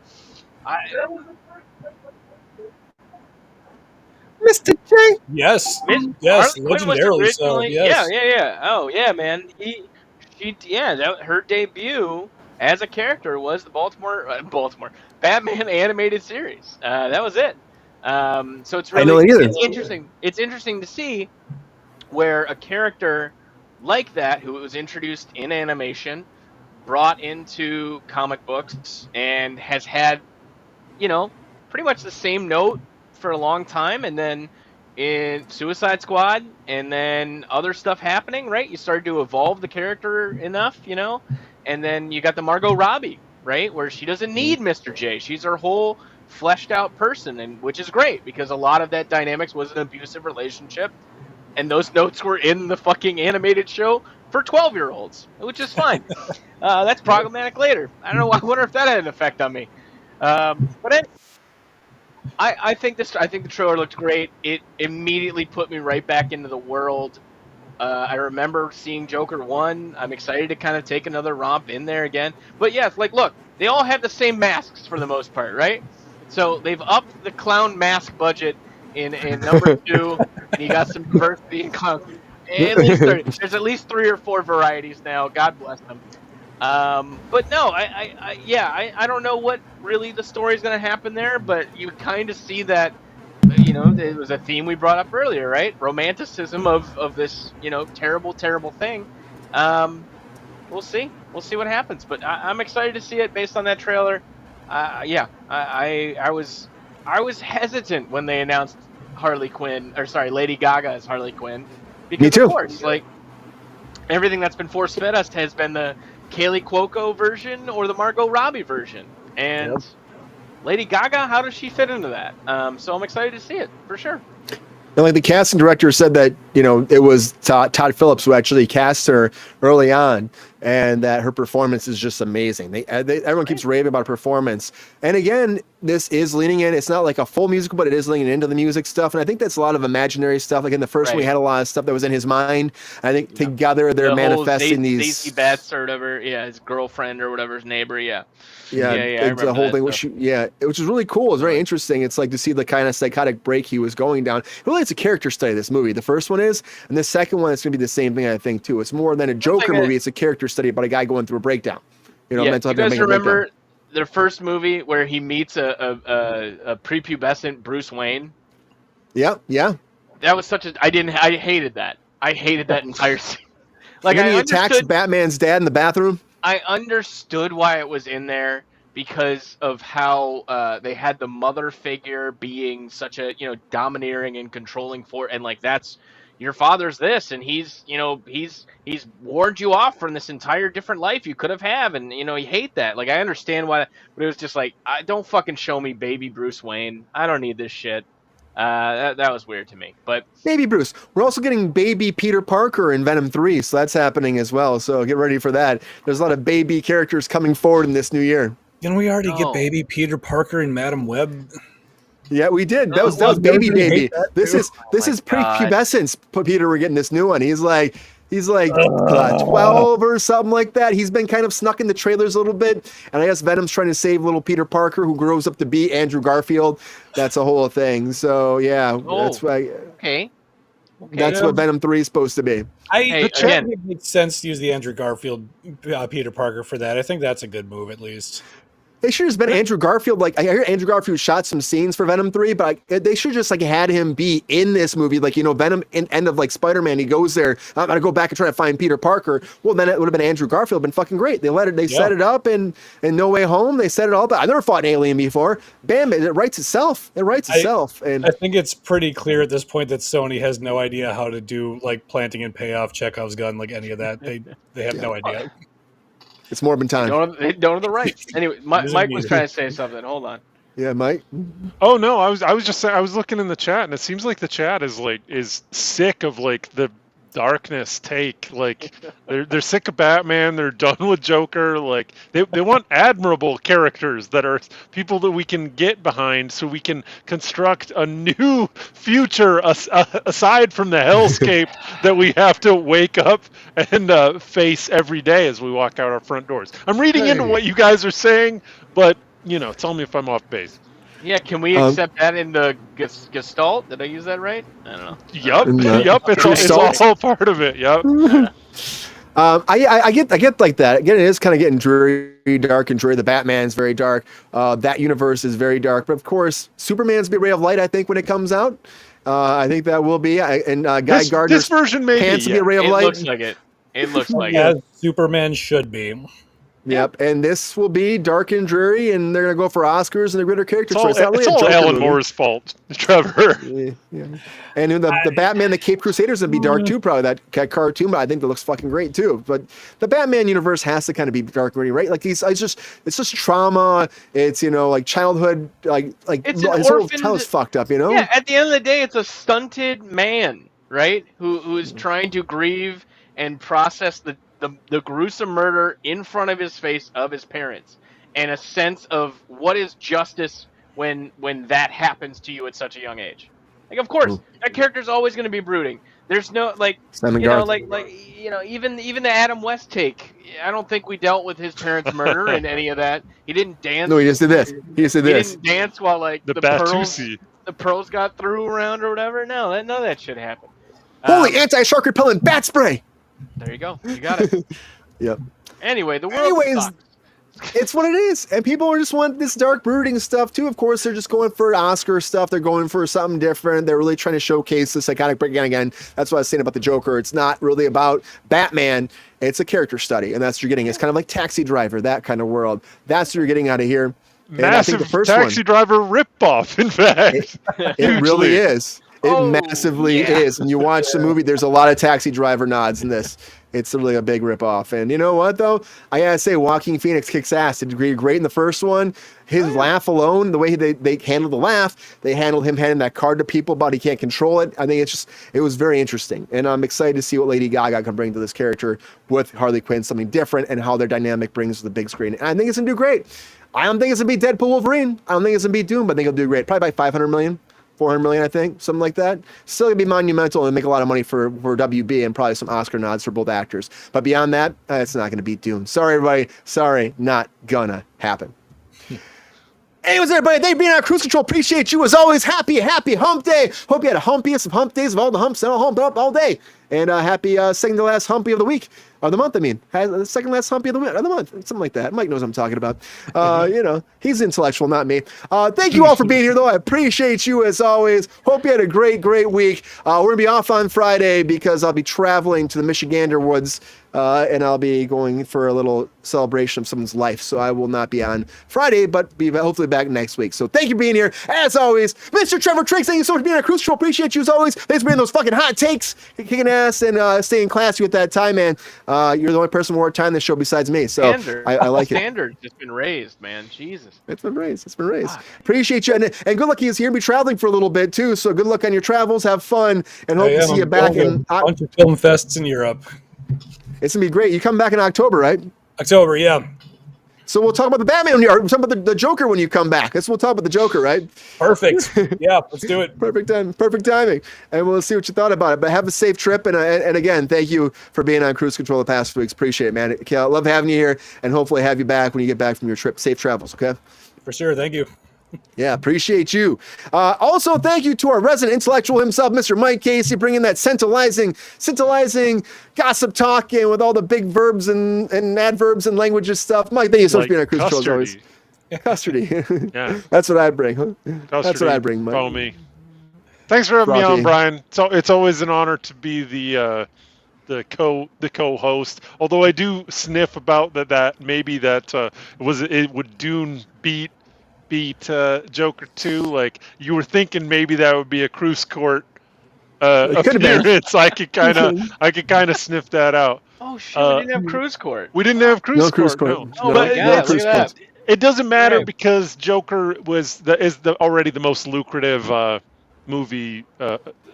Mr. J. Yes, Harley Quinn was legendarily so. originally, Yes. yeah. Oh yeah, man. Her debut as a character was the Baltimore Batman animated series. That was it. So it's really, I know it either. it's interesting. It's interesting to see where a character like that, who was introduced in animation, brought into comic books, and has had, pretty much the same note for a long time, and then in Suicide Squad, and then other stuff happening, right? You started to evolve the character enough, and then you got the Margot Robbie, right, where she doesn't need Mr. J. She's her whole fleshed out person, and which is great because a lot of that dynamics was an abusive relationship, and those notes were in the fucking animated show for 12-year-olds, which is fine. That's problematic later. I don't know. I wonder if that had an effect on me. But I think the trailer looked great. It immediately put me right back into the world. I remember seeing Joker 1. I'm excited to kind of take another romp in there again. But yes, look, they all have the same masks for the most part, right? So they've upped the clown mask budget in number 2, and you got some diversity in clowns. There's at least 3 or 4 varieties now. God bless them. But no, I don't know what really the story is going to happen there, but you kind of see that, it was a theme we brought up earlier, right? Romanticism of this, terrible, terrible thing. We'll see what happens, but I'm excited to see it based on that trailer. I was hesitant when they announced Lady Gaga as Harley Quinn, because Me too. Of course, everything that's been force fed us has been the Kaylee Cuoco version or the Margot Robbie version, and Lady Gaga, how does she fit into that? So I'm excited to see it for sure. And the casting director said that, it was Todd Phillips who actually cast her early on, and that her performance is just amazing. Everyone keeps raving about her performance. And again, this is leaning in. It's not like a full musical, but it is leaning into the music stuff. And I think that's a lot of imaginary stuff. Like in the first one, we had a lot of stuff that was in his mind. I think together they're manifesting these. Daisy Betts or whatever, his girlfriend or whatever, his neighbor, Yeah, the whole thing, which is really cool. It's very interesting. It's to see the kind of psychotic break he was going down. Really, it's a character study, this movie. The first one is, and the second one is going to be the same thing, I think, too. It's more than a Joker movie. It's a character study about a guy going through a breakdown. Mental health. You guys remember the first movie where he meets a prepubescent Bruce Wayne? Yeah. That was I hated that. I hated that entire scene. And then he attacks Batman's dad in the bathroom. I understood why it was in there because of how they had the mother figure being such a domineering and controlling force, and that's your father's this, and he's warned you off from this entire different life you could have and you hate that. I understand why, but it was just I don't fucking show me baby Bruce Wayne. I don't need this shit. That was weird to me. But baby Bruce, we're also getting baby Peter Parker in Venom 3, so that's happening as well. So get ready for that. There's a lot of baby characters coming forward in this new year. Didn't we already get baby Peter Parker in Madam Web? Yeah, we did. That was baby. This is prepubescence. Peter, we're getting this new one. He's 12 or something like that. He's been kind of snuck in the trailers a little bit, and I guess Venom's trying to save little Peter Parker, who grows up to be Andrew Garfield. That's a whole thing. So that's why. Okay. That's what Venom 3 is supposed to be. It makes sense to use the Andrew Garfield Peter Parker for that. I think that's a good move, at least. They should have just been Andrew Garfield. Like, I hear Andrew Garfield shot some scenes for Venom 3, but they should just like had him be in this movie. Like, you know, Venom in end of like Spider-Man, he goes there. I'm gonna go back and try to find Peter Parker. Well, then it would have been Andrew Garfield. Been fucking great. They set it up in No Way Home. They set it all up. I never fought an alien before. Bam! It writes itself. And I think it's pretty clear at this point that Sony has no idea how to do like planting and payoff, Chekhov's gun, like any of that. They have no idea. It's Morbin time. They don't have the rights. Anyway, Mike was trying to say something. Hold on. Yeah, Mike. Oh no, I was just saying, I was looking in the chat, and it seems like the chat is sick of like the darkness take. Like they're sick of Batman. They're done with Joker. Like they want admirable characters that are people that we can get behind, so we can construct a new future aside from the hellscape that we have to wake up and face every day as we walk out our front doors. I'm reading into what you guys are saying, but you know, tell me if I'm off base. Yeah, can we accept that in the Gestalt? Did I use that right? I don't know. Yup. It's all part of it. Yup. I get like that. Again, it is kind of getting dreary, dark and dreary. The Batman's very dark. That universe is very dark. But of course, Superman's be a ray of light. I think when it comes out, I think that will be. And Guy Gardner's this version maybe pants will be a ray of light. It looks like it. It looks like it. Superman should be. Yep, and this will be dark and dreary, and they're gonna go for Oscars and they're greater characters. It's all Alan Moore's fault, Trevor. Yeah. And the Batman, the Cape Crusaders, gonna be dark too. Probably that cartoon, but I think that looks fucking great too. But the Batman universe has to kind of be dark and gritty, right? Like it's just trauma. It's like childhood, like it's his whole child's fucked up, Yeah, at the end of the day, it's a stunted man, right? Who is trying to grieve and process the gruesome murder in front of his face of his parents, and a sense of what is justice when that happens to you at such a young age. Like, of course, that character's always going to be brooding. There's no even the Adam West take. I don't think we dealt with his parents' murder and any of that. He didn't dance. No, he just did this. He didn't dance while the pearls got through around or whatever. No, none of that shit happened. Holy anti-shark repellent bat spray. There you go. You got it. Yep. Anyway, the world sucks. It's what it is. And people just want this dark brooding stuff too. Of course, they're just going for Oscar stuff. They're going for something different. They're really trying to showcase the psychotic breakdown again. That's what I was saying about the Joker. It's not really about Batman. It's a character study. And that's what you're getting. It's kind of like Taxi Driver, that kind of world. That's what you're getting out of here. Massive Taxi Driver ripoff, in fact. It really is. It massively is. And you watch the movie, there's a lot of Taxi Driver nods in this. It's really a big ripoff. And you know what, though? I gotta say, Joaquin Phoenix kicks ass. It did great in the first one. His laugh alone, the way they handled the laugh, they handled him handing that card to people, but he can't control it. I think it was very interesting. And I'm excited to see what Lady Gaga can bring to this character with Harley Quinn, something different, and how their dynamic brings to the big screen. And I think it's gonna do great. I don't think it's gonna be Deadpool Wolverine. I don't think it's gonna be Dune, but I think it'll do great. Probably by 500 million. 400 million, I think, something like that. Still gonna be monumental and make a lot of money for WB and probably some Oscar nods for both actors. But beyond that, it's not gonna beat Dune. Sorry, everybody. Sorry, not gonna happen. Anyways, everybody, thank you for being on Kruse Control. Appreciate you as always. Happy hump day. Hope you had a humpiest of hump days of all the humps and all humped up all day. And happy second to last humpy of the week. Or the month, I mean. The second last humpy of the month. Something like that. Mike knows what I'm talking about. He's intellectual, not me. Thank you all for being here, though. I appreciate you as always. Hope you had a great week. We're going to be off on Friday because I'll be traveling to the Michigander woods. And I'll be going for a little celebration of someone's life. So I will not be on Friday, but be hopefully back next week. So thank you for being here. As always, Mr. Trevor Triggs, thank you so much for being on Kruse Control. Appreciate you as always. Thanks for being those fucking hot takes, kicking ass, and staying classy with that time, man. You're the only person more time this show besides me. So I like it. Standard's just been raised, man. Jesus. It's been raised. Appreciate you. And good luck. He's here to be traveling for a little bit too. So good luck on your travels. Have fun. And hope to see you back in a bunch of film fests in Europe. It's gonna be great. You come back in October, right? October, yeah. So we'll talk about the Batman when we'll talk about the Joker when you come back. We'll talk about the Joker, right? Perfect. Yeah, let's do it. Perfect timing. And we'll see what you thought about it. But have a safe trip. And again, thank you for being on Kruse Control the past few weeks. Appreciate it, man. I love having you here, and hopefully have you back when you get back from your trip. Safe travels, okay? For sure. Thank you. Yeah, appreciate you. Also, thank you to our resident intellectual himself, Mr. Mike Casey, bringing that scintillating gossip talk and with all the big verbs and adverbs and languages stuff. Mike, thank you so much for being on Kruse Control. Custody. Yeah. That's what I bring. Huh? That's Custody, what I bring. Mike. Follow me. Thanks for having me Frothy. on, Brian. So it's always an honor to be the co-host. Although I do sniff about that maybe it would Dune beat Joker 2. Like you were thinking maybe that would be a Kruse Court appearance. I could kind of sniff that out. Oh shit, we didn't have Kruse Court. We didn't have Kruse Court. No. Oh my god, look at that. It doesn't matter because Joker is already the most lucrative movie,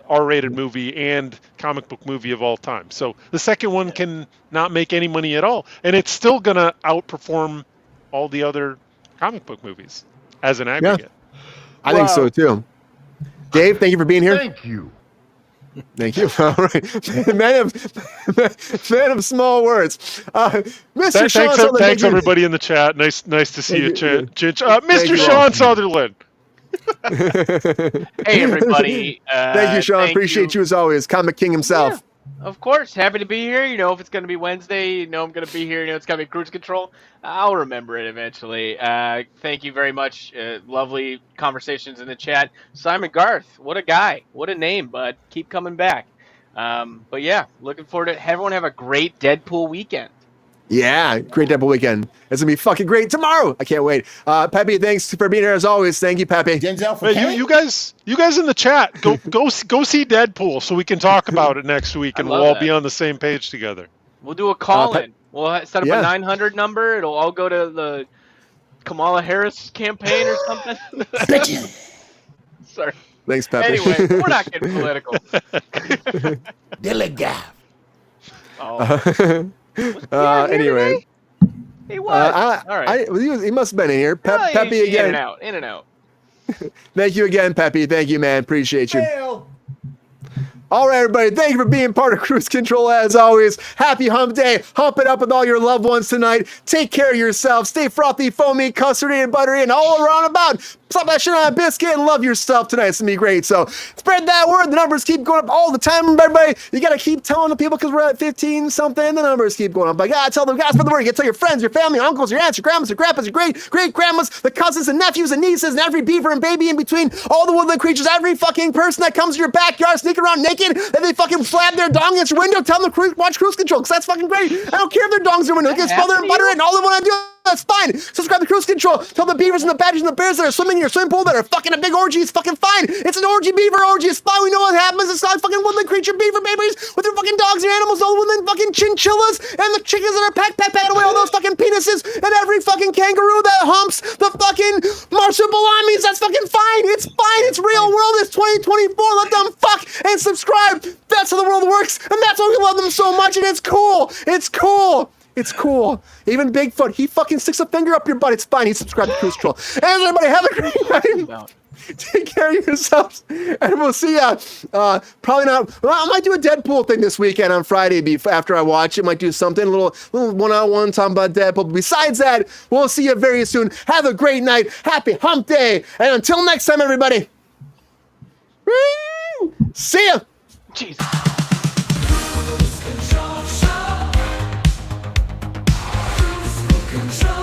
R-rated movie and comic book movie of all time. So the second one can not make any money at all, and it's still gonna outperform all the other comic book movies as an aggregate. Yeah. I think so too. Dave, thank you for being here. Thank you. Thank you. All right. Man of small words. Mr. Sean Sutherland. Thanks everybody in the chat. Nice to see you, Chinch. Mr. Sean Sutherland. Hey everybody. Thank you, Sean. Appreciate you as always. Comic King himself. Yeah, of course. Happy to be here. You know, if it's going to be Wednesday, you know I'm going to be here. You know, it's going to be Kruse Control. I'll remember it eventually. Thank you very much. Lovely conversations in the chat. Simon Garth, what a guy. What a name, bud. Keep coming back. But yeah, looking forward to everyone have a great Deadpool weekend. Yeah, great Deadpool weekend. It's gonna be fucking great tomorrow. I can't wait. Peppy, thanks for being here as always. Thank you, Peppy. Denzel for you guys in the chat, go see Deadpool so we can talk about it next week and we'll all be on the same page together. We'll do a call-in. We'll set up a 900 number. It'll all go to the Kamala Harris campaign or something. Sorry. Thanks, Peppy. Anyway, we're not getting political. Delegate. Anyway. He was. All right. He must have been in here. Peppy again. In and out. Thank you again, Peppy. Thank you, man. Appreciate you. All right, everybody. Thank you for being part of Kruse Control as always. Happy Hump Day. Hump it up with all your loved ones tonight. Take care of yourself. Stay frothy, foamy, custardy, and buttery, and all around about. Slap that shit on a biscuit and love yourself tonight. It's going to be great. So spread that word. The numbers keep going up all the time, everybody. You got to keep telling the people because we're at 15 something. The numbers keep going up. But God, tell them, guys, spread the word. You got to tell your friends, your family, your uncles, your aunts, your grandmas, your grandpas, your great-grandmas, the cousins and nephews and nieces, and every beaver and baby in between, all the woodland creatures, every fucking person that comes to your backyard sneaking around naked, and they fucking flab their dong against your window, tell them to watch Kruse Control because that's fucking great. I don't care if their dong's in your window. They can smother and butter it, and all they want to do. That's fine. Subscribe to Kruse Control. Tell the beavers and the badgers and the bears that are swimming in your swimming pool that are fucking a big orgy. It's fucking fine. It's an orgy, beaver orgy. It's fine. We know what happens. It's not fucking woodland creature beaver babies with their fucking dogs and animals, all the woodland fucking chinchillas and the chickens that are packing away all those fucking penises and every fucking kangaroo that humps the fucking marsupilamis. That's fucking fine. It's fine. It's real world. It's 2024. Let them fuck and subscribe. That's how the world works. And that's why we love them so much. And it's cool. It's cool. It's cool. Even Bigfoot, he fucking sticks a finger up your butt. It's fine. He subscribed to Kruse Control. And everybody, have a great night. Take care of yourselves. And we'll see ya. Probably not. Well, I might do a Deadpool thing this weekend on Friday after I watch it. Might do something, a little one-on-one talking about Deadpool. But besides that, we'll see you very soon. Have a great night. Happy Hump Day. And until next time, everybody. See ya. Jesus. Control.